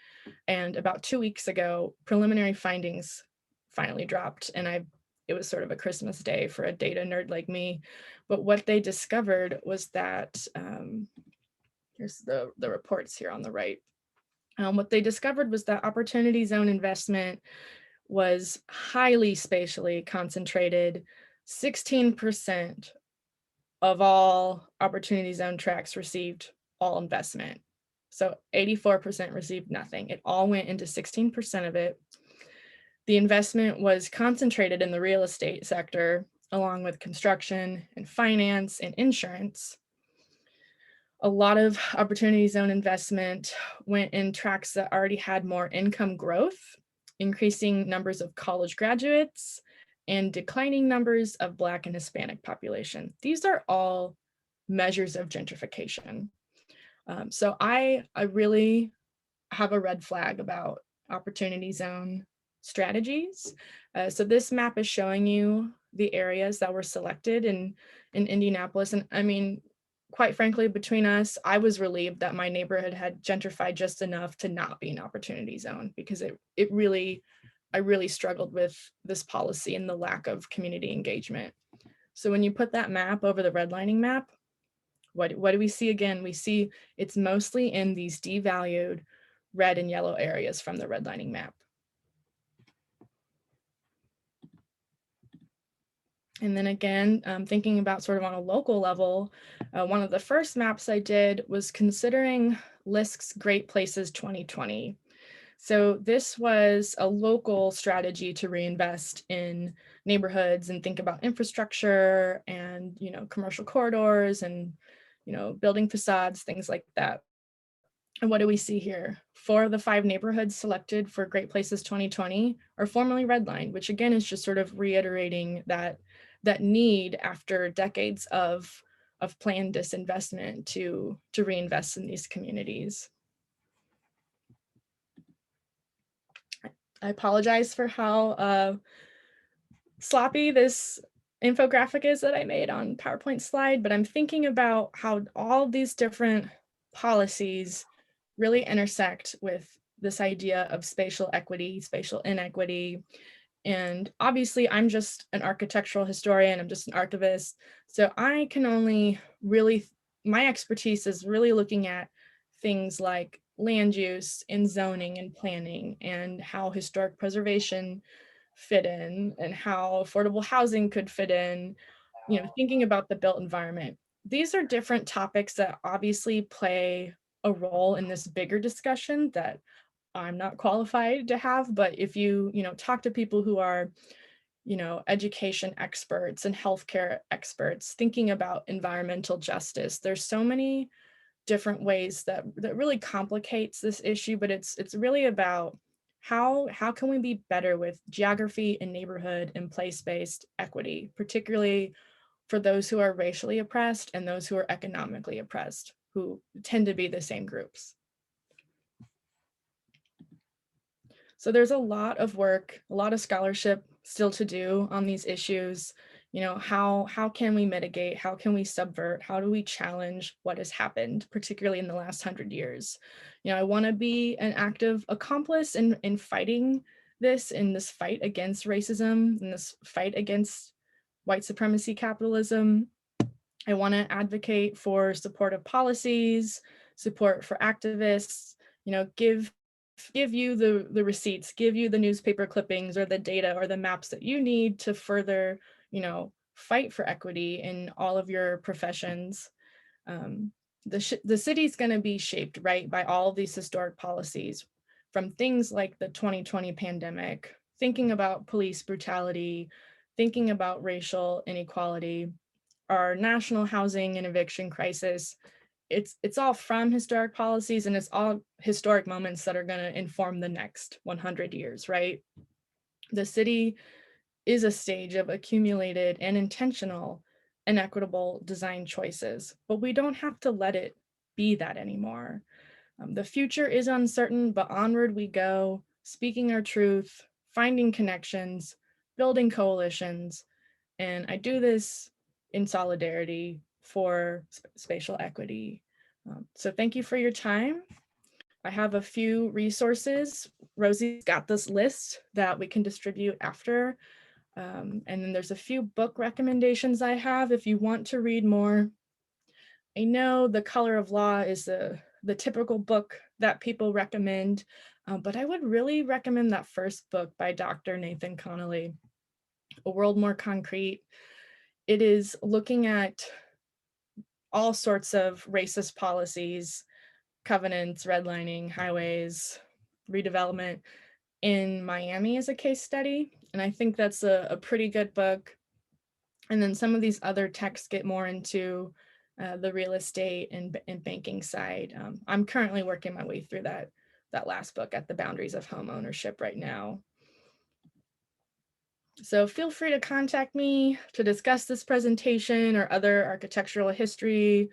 and about 2 weeks ago, preliminary findings finally dropped, and it was sort of a Christmas day for a data nerd like me. But what they discovered was that here's the reports here on the right. What they discovered was that opportunity zone investment was highly spatially concentrated. 16% of all opportunity zone tracts received all investment. So 84% received nothing. It all went into 16% of it. The investment was concentrated in the real estate sector, along with construction and finance and insurance. A lot of opportunity zone investment went in tracts that already had more income growth, increasing numbers of college graduates, and declining numbers of Black and Hispanic population. These are all measures of gentrification. So I really have a red flag about opportunity zone strategies. So this map is showing you the areas that were selected in Indianapolis. And I mean, quite frankly, between us, I was relieved that my neighborhood had gentrified just enough to not be an opportunity zone, because I really struggled with this policy and the lack of community engagement. So when you put that map over the redlining map, what do we see again? We see it's mostly in these devalued red and yellow areas from the redlining map. And then again, thinking about sort of on a local level, one of the first maps I did was considering LISC's Great Places 2020. So this was a local strategy to reinvest in neighborhoods and think about infrastructure and, commercial corridors and, building facades, things like that. And what do we see here? 4 of the 5 neighborhoods selected for Great Places 2020 are formerly redlined, which again is just sort of reiterating that need after decades of planned disinvestment to reinvest in these communities. I apologize for how sloppy this infographic is that I made on PowerPoint slide, but I'm thinking about how all these different policies really intersect with this idea of spatial equity, spatial inequity. And obviously I'm just an architectural historian, I'm just an archivist. So I can only really, my expertise is really looking at things like land use and zoning and planning and how historic preservation fit in and how affordable housing could fit in, thinking about the built environment. These are different topics that obviously play a role in this bigger discussion that I'm not qualified to have, but if you talk to people who are, education experts and healthcare experts thinking about environmental justice. There's so many different ways that really complicates this issue, but it's really about how can we be better with geography and neighborhood and place-based equity, particularly for those who are racially oppressed and those who are economically oppressed, who tend to be the same groups. So there's a lot of work, a lot of scholarship still to do on these issues. How can we mitigate? How can we subvert? How do we challenge what has happened, particularly in the last 100 years? I want to be an active accomplice in fighting this, in this fight against racism, in this fight against white supremacy capitalism. I want to advocate for supportive policies, support for activists, give you the receipts, give you the newspaper clippings or the data or the maps that you need to further, fight for equity in all of your professions. The city's going to be shaped, right, by all of these historic policies, from things like the 2020 pandemic, thinking about police brutality, thinking about racial inequality, our national housing and eviction crisis. It's all from historic policies, and it's all historic moments that are going to inform the next 100 years, right? The city is a stage of accumulated and intentional inequitable design choices, but we don't have to let it be that anymore. The future is uncertain, but onward we go, speaking our truth, finding connections, building coalitions, and I do this in solidarity for spatial equity. So thank you for your time. I have a few resources. Rosie's got this list that we can distribute after. And then there's a few book recommendations I have if you want to read more. I know The Color of Law is the typical book that people recommend, but I would really recommend that first book by Dr. Nathan Connolly, A World More Concrete. It is looking at all sorts of racist policies, covenants, redlining, highways, redevelopment in Miami as a case study. And I think that's a pretty good book. And then some of these other texts get more into the real estate and banking side. I'm currently working my way through that last book, At the Boundaries of Home Ownership, right now. So feel free to contact me to discuss this presentation or other architectural history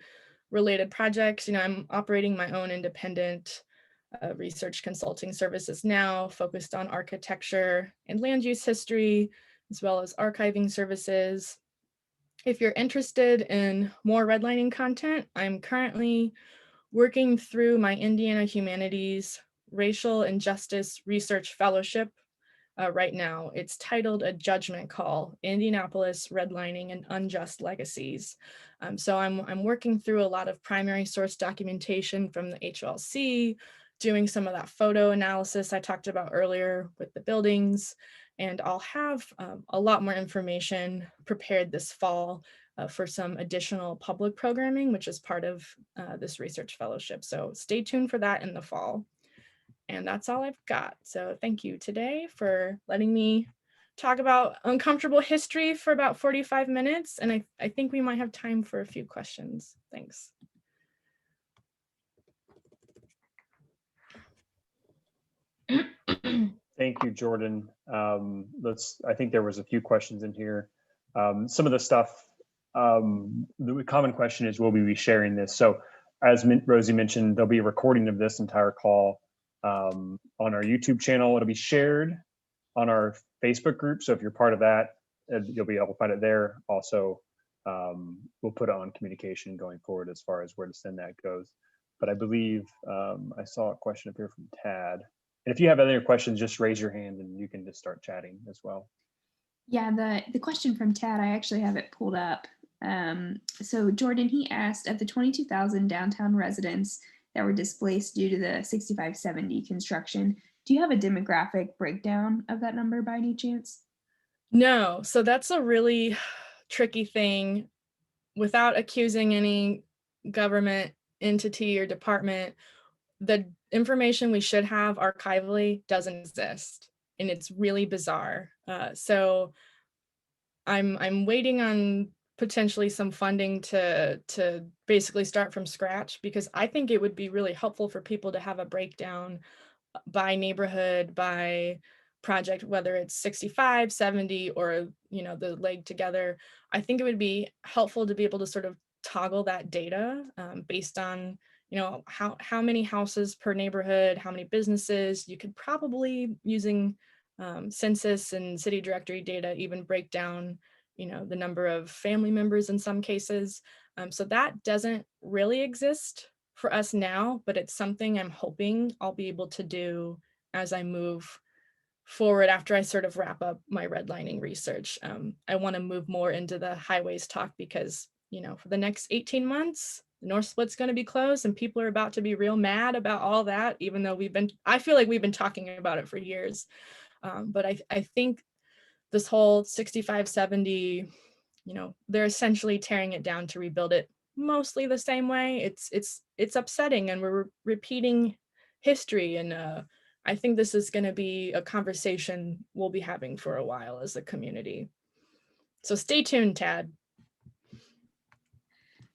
related projects. I'm operating my own independent research consulting services now, focused on architecture and land use history, as well as archiving services. If you're interested in more redlining content, I'm currently working through my Indiana Humanities Racial Injustice Research Fellowship right now. It's titled A Judgment Call, Indianapolis, Redlining and Unjust Legacies. So I'm working through a lot of primary source documentation from the HLC, doing some of that photo analysis I talked about earlier with the buildings, and I'll have a lot more information prepared this fall for some additional public programming, which is part of this research fellowship. So stay tuned for that in the fall. And that's all I've got. So thank you today for letting me talk about uncomfortable history for about 45 minutes. And I think we might have time for a few questions. Thanks. Thank you, Jordan. I think there was a few questions in here. Some of the stuff, the common question is, will we be sharing this? So as Rosie mentioned, there'll be a recording of this entire call on our YouTube channel. It'll be shared on our Facebook group. So if you're part of that, you'll be able to find it there. Also, we'll put it on communication going forward as far as where to send that goes. But I believe I saw a question up here from Tad. And if you have other questions, just raise your hand and you can just start chatting as well. Yeah, the question from Tad, I actually have it pulled up. So Jordan, he asked, of the 22,000 downtown residents that were displaced due to the 6570 construction, do you have a demographic breakdown of that number by any chance? No, so that's a really tricky thing. Without accusing any government entity or department, the information we should have archivally doesn't exist, and it's really bizarre. So I'm waiting on potentially some funding to basically start from scratch, because I think it would be really helpful for people to have a breakdown by neighborhood, by project, whether it's 65, 70, or, you know, the leg together. I think it would be helpful to be able to sort of toggle that data based on, you know, how many houses per neighborhood, how many businesses. You could probably, using census and city directory data, even break down, you know, the number of family members in some cases. So that doesn't really exist for us now, but it's something I'm hoping I'll be able to do as I move forward after I sort of wrap up my redlining research. I want to move more into the highways talk because, you know, for the next 18 months, the North Split's going to be closed and people are about to be real mad about all that, even though I feel like we've been talking about it for years. But I think this whole 65, 70, you know, they're essentially tearing it down to rebuild it mostly the same way. It's upsetting, and we're repeating history. And I think this is going to be a conversation we'll be having for a while as a community. So stay tuned, Tad.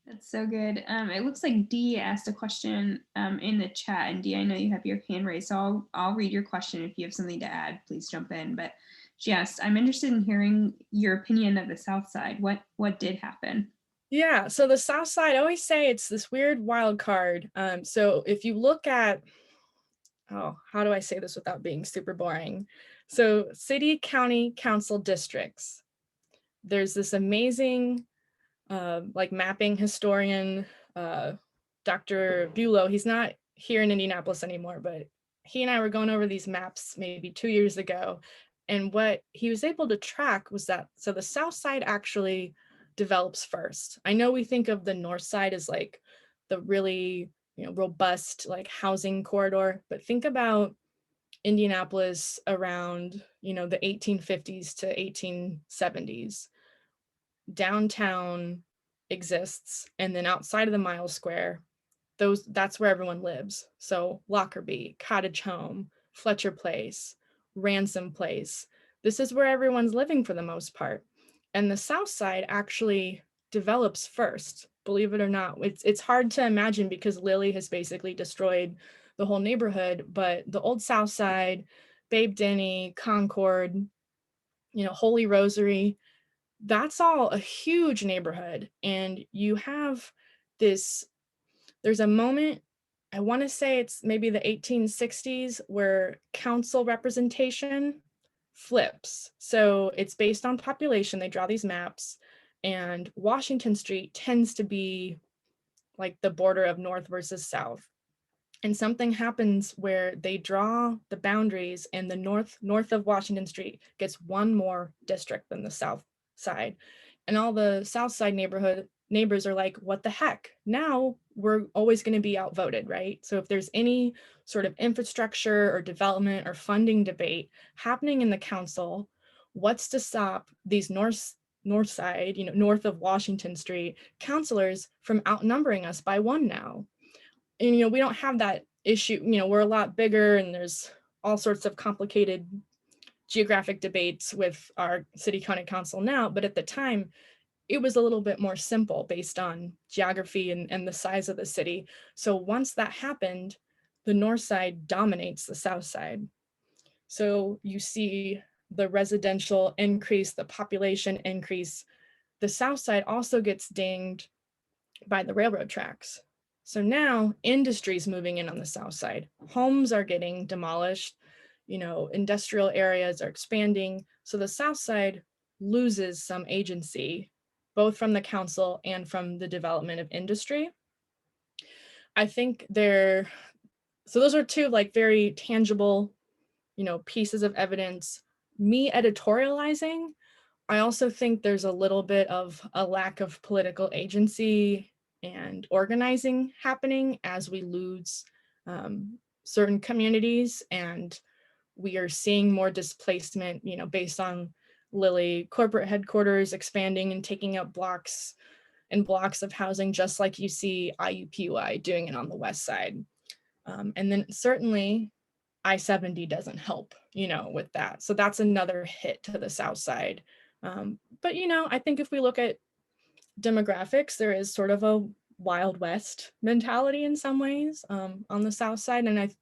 That's so good. It looks like Dee asked a question in the chat, and Dee, I know you have your hand raised, so I'll read your question. If you have something to add, please jump in. But she asked, I'm interested in hearing your opinion of the South Side. What did happen? Yeah, so the South Side, I always say it's this weird wild card. So if you look at, oh, how do I say this without being super boring? So city, county, council districts. There's this amazing like mapping historian, Dr. Bulow. He's not here in Indianapolis anymore, but he and I were going over these maps maybe 2 years ago. And what he was able to track was that, so the South Side actually develops first. I know we think of the North Side as like the really, you know, robust like housing corridor, but think about Indianapolis around, you know, the 1850s to 1870s. Downtown exists, and then outside of the mile square, that's where everyone lives. So Lockerbie, Cottage Home, Fletcher Place, Ransom Place, this is where everyone's living for the most part. And the South Side actually develops first, believe it or not. It's hard to imagine because Lilly has basically destroyed the whole neighborhood, but the old South Side, Babe Denny, Concord, you know, Holy Rosary, that's all a huge neighborhood. And you have this, there's a moment, I want to say it's maybe the 1860s, where council representation flips. So it's based on population. They draw these maps, and Washington Street tends to be like the border of North versus South. And something happens where they draw the boundaries, and the north of Washington Street gets one more district than the South Side. And all the South Side neighbors are like, what the heck? Now we're always going to be outvoted, right? So if there's any sort of infrastructure or development or funding debate happening in the council, what's to stop these North Side, you know, north of Washington Street councilors from outnumbering us by one now? And, you know, we don't have that issue. You know, we're a lot bigger, and there's all sorts of complicated geographic debates with our city county council now, but at the time it was a little bit more simple based on geography and the size of the city. So once that happened, the North Side dominates the South Side. So you see the residential increase, the population increase. The South Side also gets dinged by the railroad tracks. So now industry's moving in on the South Side. Homes are getting demolished, you know, industrial areas are expanding. So the South Side loses some agency, both from the council and from the development of industry. I think so those are two like very tangible, you know, pieces of evidence. Me editorializing, I also think there's a little bit of a lack of political agency and organizing happening as we lose certain communities, and we are seeing more displacement, you know, based on Lilly corporate headquarters expanding and taking up blocks and blocks of housing, just like you see IUPUI doing it on the West Side. And then certainly I-70 doesn't help, you know, with that. So that's another hit to the South Side. But, I think if we look at demographics, there is sort of a Wild West mentality in some ways on the South Side, and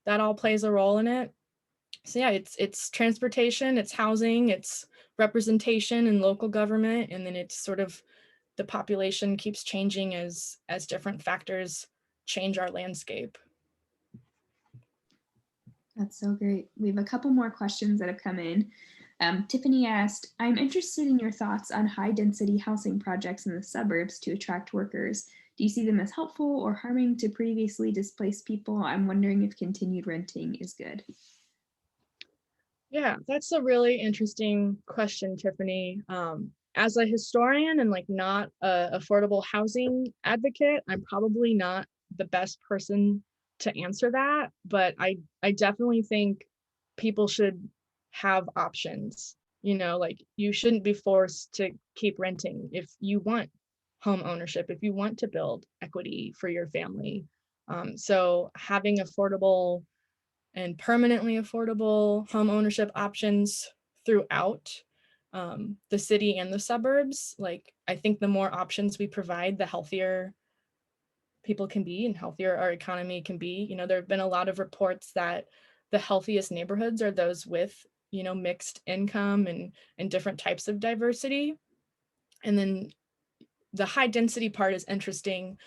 that all plays a role in it. So yeah, it's transportation, it's housing, it's representation in local government, and then it's sort of the population keeps changing as different factors change our landscape. That's so great. We have a couple more questions that have come in. Tiffany asked, I'm interested in your thoughts on high density housing projects in the suburbs to attract workers. Do you see them as helpful or harming to previously displaced people? I'm wondering if continued renting is good. Yeah, that's a really interesting question, Tiffany. As a historian and not a affordable housing advocate, I'm probably not the best person to answer that, but I definitely think people should have options. You shouldn't be forced to keep renting if you want home ownership, if you want to build equity for your family. So having affordable and permanently affordable home ownership options throughout the city and the suburbs. I think the more options we provide, the healthier people can be and healthier our economy can be. There have been a lot of reports that the healthiest neighborhoods are those with, mixed income and different types of diversity. And then the high density part is interesting.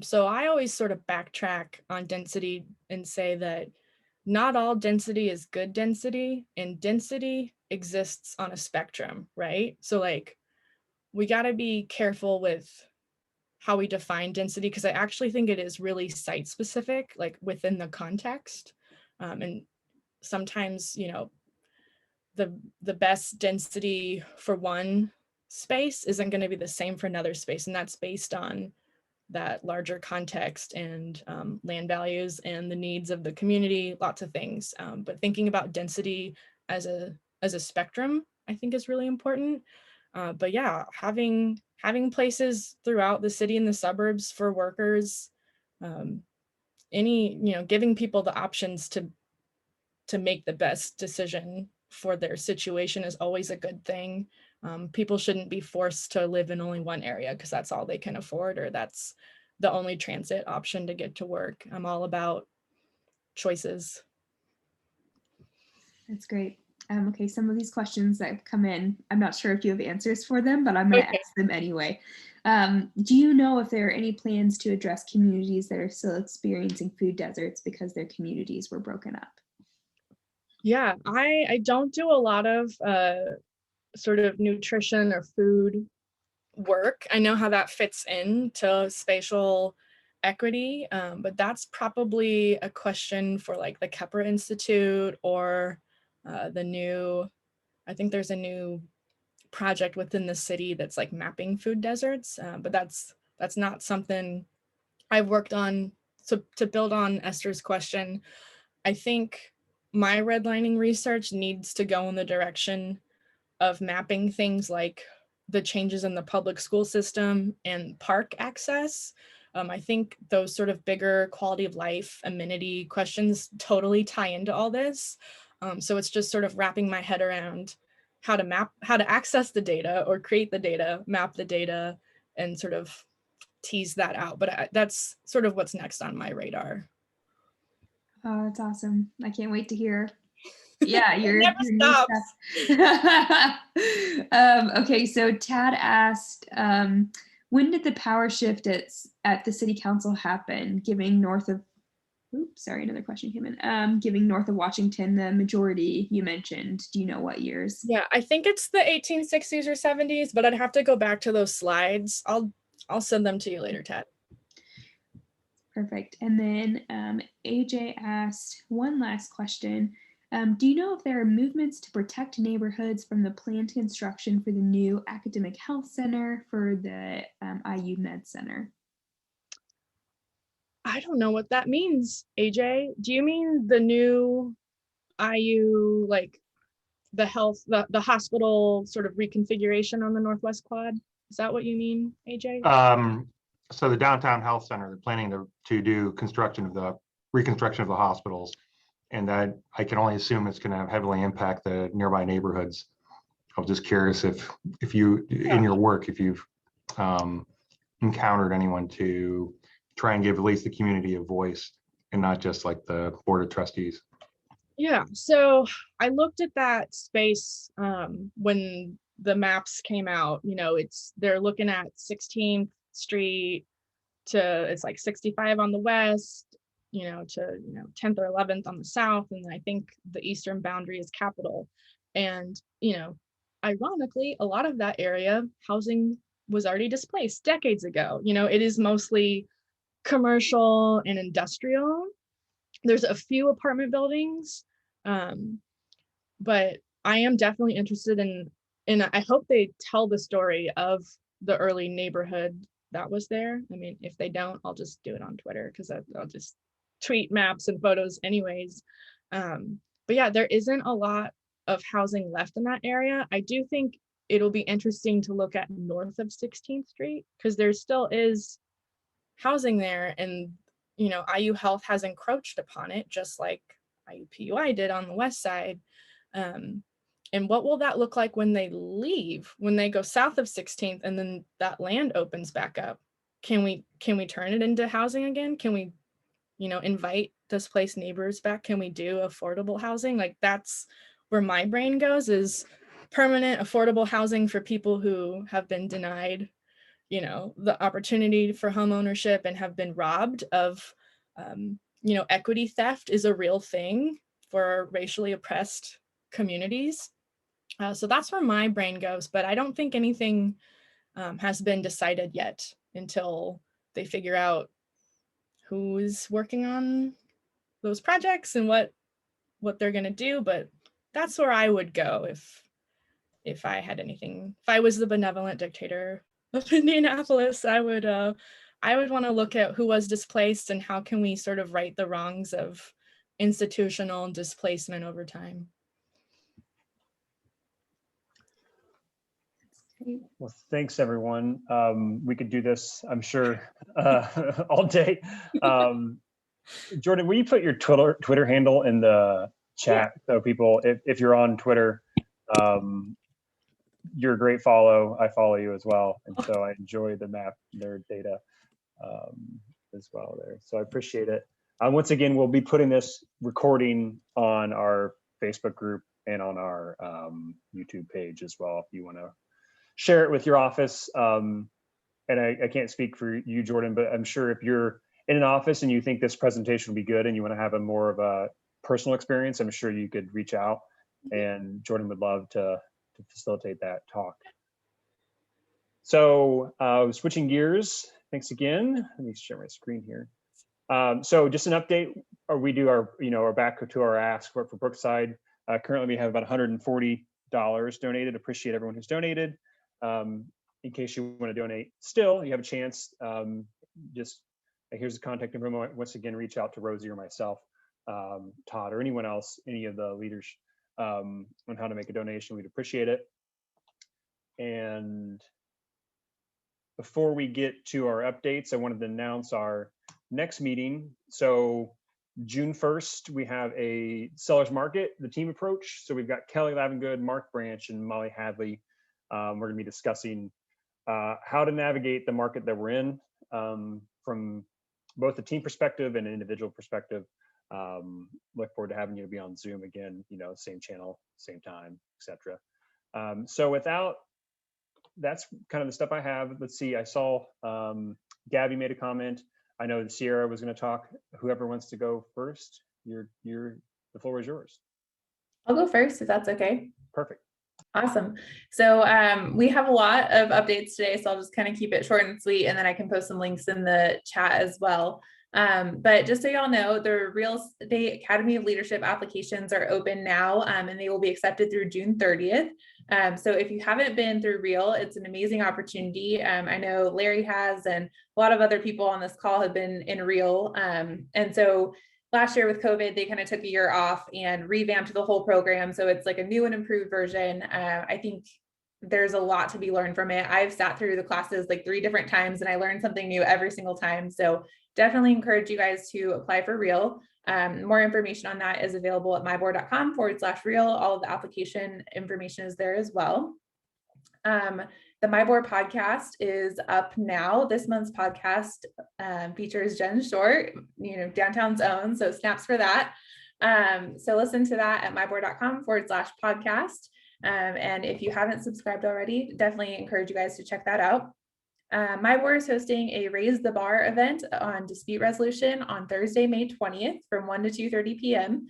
So I always sort of backtrack on density and say that not all density is good density, and density exists on a spectrum, right? So we got to be careful with how we define density, because I actually think it is really site specific, within the context. And sometimes, the best density for one space isn't going to be the same for another space. And that's based on that larger context and land values and the needs of the community, lots of things. But thinking about density as a spectrum, I think is really important. But yeah, having places throughout the city and the suburbs for workers, giving people the options to make the best decision for their situation is always a good thing. People shouldn't be forced to live in only one area because that's all they can afford, or that's the only transit option to get to work. I'm all about choices. That's great. Okay, some of these questions that have come in, I'm not sure if you have answers for them, but I'm going to ask them anyway. Do you know if there are any plans to address communities that are still experiencing food deserts because their communities were broken up? Yeah, I don't do a lot of sort of nutrition or food work. I know how that fits into spatial equity, but that's probably a question for the Kepler Institute or I think there's a new project within the city that's mapping food deserts, but that's not something I've worked on. So to build on Esther's question, I think my redlining research needs to go in the direction of mapping things like the changes in the public school system and park access. I think those sort of bigger quality of life amenity questions totally tie into all this. So it's just sort of wrapping my head around how to access the data or create the data, map the data, and sort of tease that out. But that's sort of what's next on my radar. Oh, that's awesome. I can't wait to hear. Yeah, your never stops. Okay, so Tad asked, when did the power shift at the city council happen, giving north of, oops, sorry, another question came in, giving north of Washington the majority you mentioned? Do you know what years? Yeah, I think it's the 1860s or 70s, but I'd have to go back to those slides. I'll send them to you later, Tad. Perfect. And then AJ asked one last question. Do you know if there are movements to protect neighborhoods from the planned construction for the new academic health center for the IU Med Center? I don't know what that means, AJ. Do you mean the new IU, the hospital sort of reconfiguration on the Northwest Quad? Is that what you mean, AJ? So the downtown health center, they're planning to do reconstruction of the hospitals, and that I can only assume it's going to heavily impact the nearby neighborhoods. I was just curious if you, in your work, if you've encountered anyone to try and give at least the community a voice and not just like the board of trustees. Yeah, so I looked at that space when the maps came out. They're looking at 16th Street it's like 65 on the west, to 10th or 11th on the south, and I think the eastern boundary is Capitol. And ironically, a lot of that area housing was already displaced decades ago. It is mostly commercial and industrial. There's a few apartment buildings, but I am definitely interested in I hope they tell the story of the early neighborhood that was there. I mean, if they don't, I'll just do it on Twitter, because I'll just tweet maps and photos anyways. But yeah, there isn't a lot of housing left in that area. I do think it'll be interesting to look at north of 16th Street, because there still is housing there, and IU Health has encroached upon it, just like IUPUI did on the west side. And what will that look like when they leave, when they go south of 16th and then that land opens back up? Can we turn it into housing again? Can we, invite displaced neighbors back? Can we do affordable housing? Like, that's where my brain goes, is permanent affordable housing for people who have been denied, the opportunity for home ownership and have been robbed of, equity theft is a real thing for racially oppressed communities. So that's where my brain goes, but I don't think anything has been decided yet until they figure out who's working on those projects and what they're going to do. But that's where I would go if I had anything. If I was the benevolent dictator of Indianapolis, I would want to look at who was displaced and how can we sort of right the wrongs of institutional displacement over time. Well, thanks everyone. We could do this, I'm sure, all day. Jordan, will you put your Twitter handle in the chat? Yeah. So people, if you're on Twitter, you're a great follow. I follow you as well. And so I enjoy the map, their data as well there. So I appreciate it. Once again, we'll be putting this recording on our Facebook group and on our YouTube page as well, if you want to share it with your office. And I can't speak for you, Jordan, but I'm sure if you're in an office and you think this presentation will be good and you want to have a more of a personal experience, I'm sure you could reach out, and Jordan would love to facilitate that talk. So switching gears, thanks again. Let me share my screen here. So just an update, we do our back to our ask for Brookside. Currently we have about $140 donated. Appreciate everyone who's donated. In case you want to donate still, you have a chance. Just here's the contact information. Once again, reach out to Rosie or myself, Todd, or anyone else, any of the leaders, on how to make a donation. We'd appreciate it. And before we get to our updates, I wanted to announce our next meeting. So June 1st, we have a seller's market, the team approach. So we've got Kelly Lavengood, Mark Branch, and Molly Hadley. We're going to be discussing how to navigate the market that we're in from both a team perspective and an individual perspective. Look forward to having you be on Zoom again, same channel, same time, etc. So that's kind of the stuff I have. Let's see, I saw Gabby made a comment. I know that Sierra was going to talk. Whoever wants to go first, the floor is yours. I'll go first if that's okay. Perfect. Awesome. So we have a lot of updates today, so I'll just kind of keep it short and sweet, and then I can post some links in the chat as well. But just so y'all know, the Real Estate Academy of Leadership applications are open now, and they will be accepted through June 30th. So if you haven't been through Real, it's an amazing opportunity. I know Larry has, and a lot of other people on this call have been in Real. And so last year with COVID, they kind of took a year off and revamped the whole program. So it's like a new and improved version. I think there's a lot to be learned from it. I've sat through the classes like 3 different times and I learned something new every single time. So definitely encourage you guys to apply for Real. More information on that is available at myboard.com/real. All of the application information is there as well. The My Board podcast is up now. This month's podcast features Jen Short, downtown's own, so snaps for that. So listen to that at myboard.com/podcast. And if you haven't subscribed already, definitely encourage you guys to check that out. My Board is hosting a Raise the Bar event on dispute resolution on Thursday, May 20th from 1 to 2:30 p.m.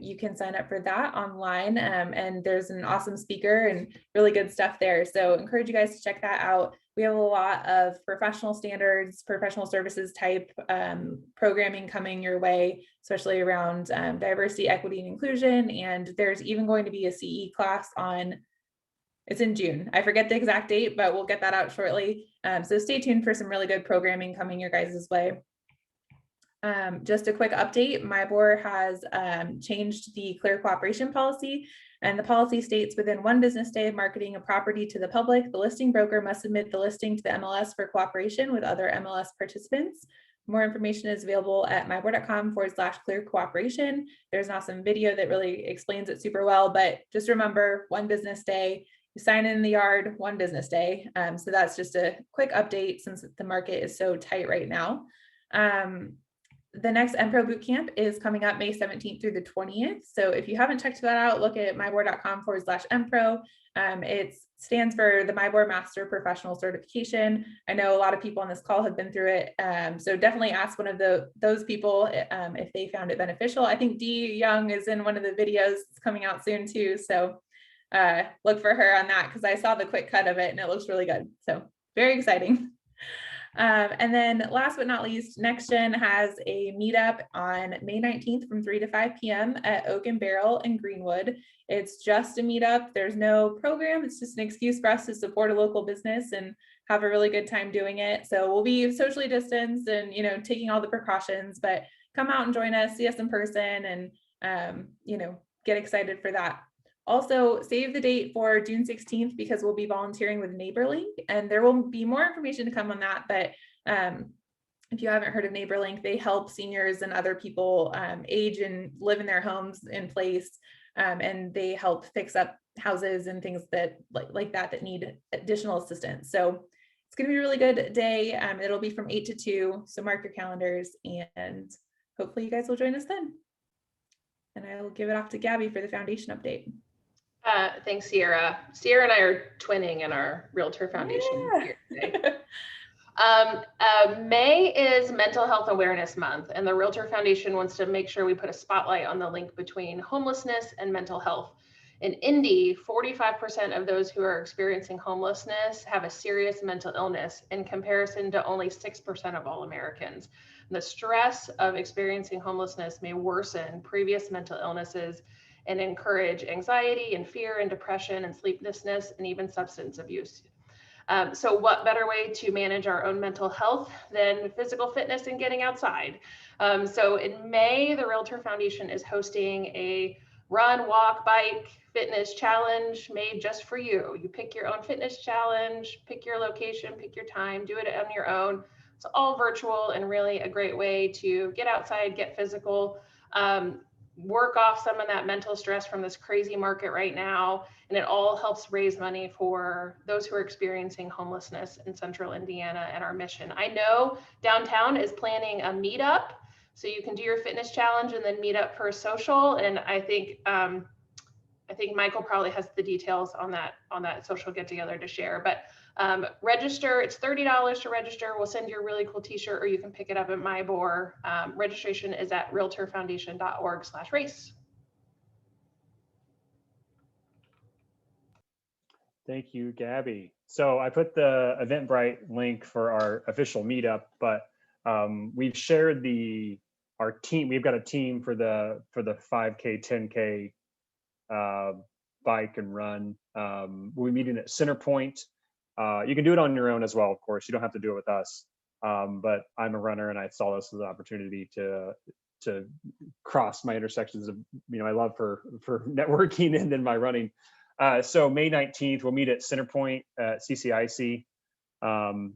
You can sign up for that online, and there's an awesome speaker and really good stuff there. So encourage you guys to check that out. We have a lot of professional standards, professional services type programming coming your way, especially around diversity, equity, and inclusion. And there's even going to be a CE class it's in June. I forget the exact date, but we'll get that out shortly. So stay tuned for some really good programming coming your guys' way. Just a quick update, My Board has changed the clear cooperation policy, and the policy states within 1 business day of marketing a property to the public, the listing broker must submit the listing to the MLS for cooperation with other MLS participants. More information is available at myboard.com/clear cooperation. There's an awesome video that really explains it super well, but just remember 1 business day, you sign in the yard 1 business day. So that's just a quick update since the market is so tight right now. The next MPro Bootcamp is coming up May 17th through the 20th. So if you haven't checked that out, look at myboard.com/MPro. It stands for the My Board Master Professional Certification. I know a lot of people on this call have been through it. So definitely ask one of those people if they found it beneficial. I think Dee Young is in one of the videos. It's coming out soon too. So look for her on that because I saw the quick cut of it and it looks really good. So very exciting. And then last but not least, NextGen has a meetup on May 19th from 3 to 5 p.m. at Oak and Barrel in Greenwood. It's just a meetup. There's no program. It's just an excuse for us to support a local business and have a really good time doing it. So we'll be socially distanced and, taking all the precautions, but come out and join us, see us in person, and, get excited for that. Also, save the date for June 16th because we'll be volunteering with NeighborLink, and there will be more information to come on that. But if you haven't heard of NeighborLink, they help seniors and other people age and live in their homes in place, and they help fix up houses and things that like that need additional assistance. So it's going to be a really good day. It'll be from 8 to 2, so mark your calendars, and hopefully you guys will join us then. And I will give it off to Gabby for the foundation update. Thanks, Sierra. Sierra and I are twinning in our Realtor Foundation here today. May is Mental Health Awareness Month, and the Realtor Foundation wants to make sure we put a spotlight on the link between homelessness and mental health. In Indy, 45% of those who are experiencing homelessness have a serious mental illness in comparison to only 6% of all Americans. The stress of experiencing homelessness may worsen previous mental illnesses and encourage anxiety and fear and depression and sleeplessness and even substance abuse. So what better way to manage our own mental health than physical fitness and getting outside? So in May, the Realtor Foundation is hosting a run, walk, bike, fitness challenge made just for you. You pick your own fitness challenge, pick your location, pick your time, do it on your own. It's all virtual and really a great way to get outside, get physical, work off some of that mental stress from this crazy market right now. And it all helps raise money for those who are experiencing homelessness in Central Indiana and our mission. I know downtown is planning a meetup, so you can do your fitness challenge and then meet up for a social. And I think Michael probably has the details on that social get together to share, but register. It's $30 to register. We'll send you a really cool t-shirt, or you can pick it up at MyBoard. Registration is at realtorfoundation.org/race. Thank you, Gabby. So I put the Eventbrite link for our official meetup, but we've shared our team. We've got a team for the 5K, 10K bike and run. We'll be meeting at Centerpoint. You can do it on your own as well, of course. You don't have to do it with us. But I'm a runner, and I saw this as an opportunity to cross my intersections of my love for networking and then my running. So May 19th, we'll meet at Centerpoint at CCIC, and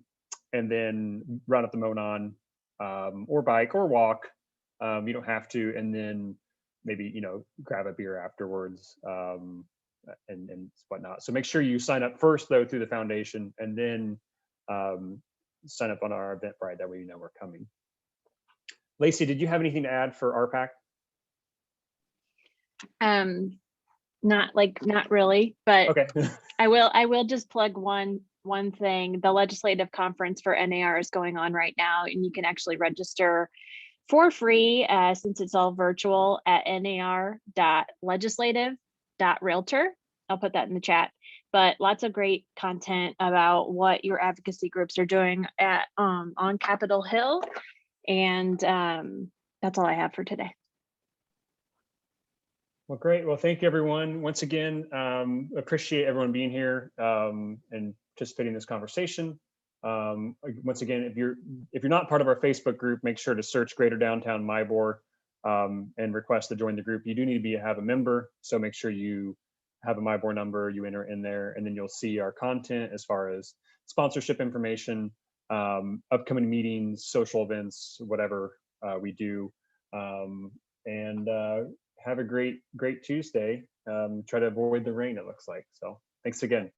then run up the Monon, or bike or walk. You don't have to, and then maybe, you know, grab a beer afterwards, and whatnot. So make sure you sign up first though through the foundation, and then sign up on our Eventbrite. That way you know we're coming. Lacey, did you have anything to add for RPAC? Not really, but Okay. I will just plug one thing. The legislative conference for NAR is going on right now, and you can actually register for free since it's all virtual at nar.legislative.realtor. I'll put that in the chat. But lots of great content about what your advocacy groups are doing at on Capitol Hill, and that's all I have for today. Well, great. Well, thank you, everyone. Once again, appreciate everyone being here and participating in this conversation. Once again, if you're not part of our Facebook group, make sure to search Greater Downtown MIBOR and request to join the group. You do need to have a member, so make sure you have a MIBOR number, you enter in there, and then you'll see our content as far as sponsorship information, upcoming meetings, social events, whatever we do. And have a great Tuesday. Try to avoid the rain, it looks like. So thanks again.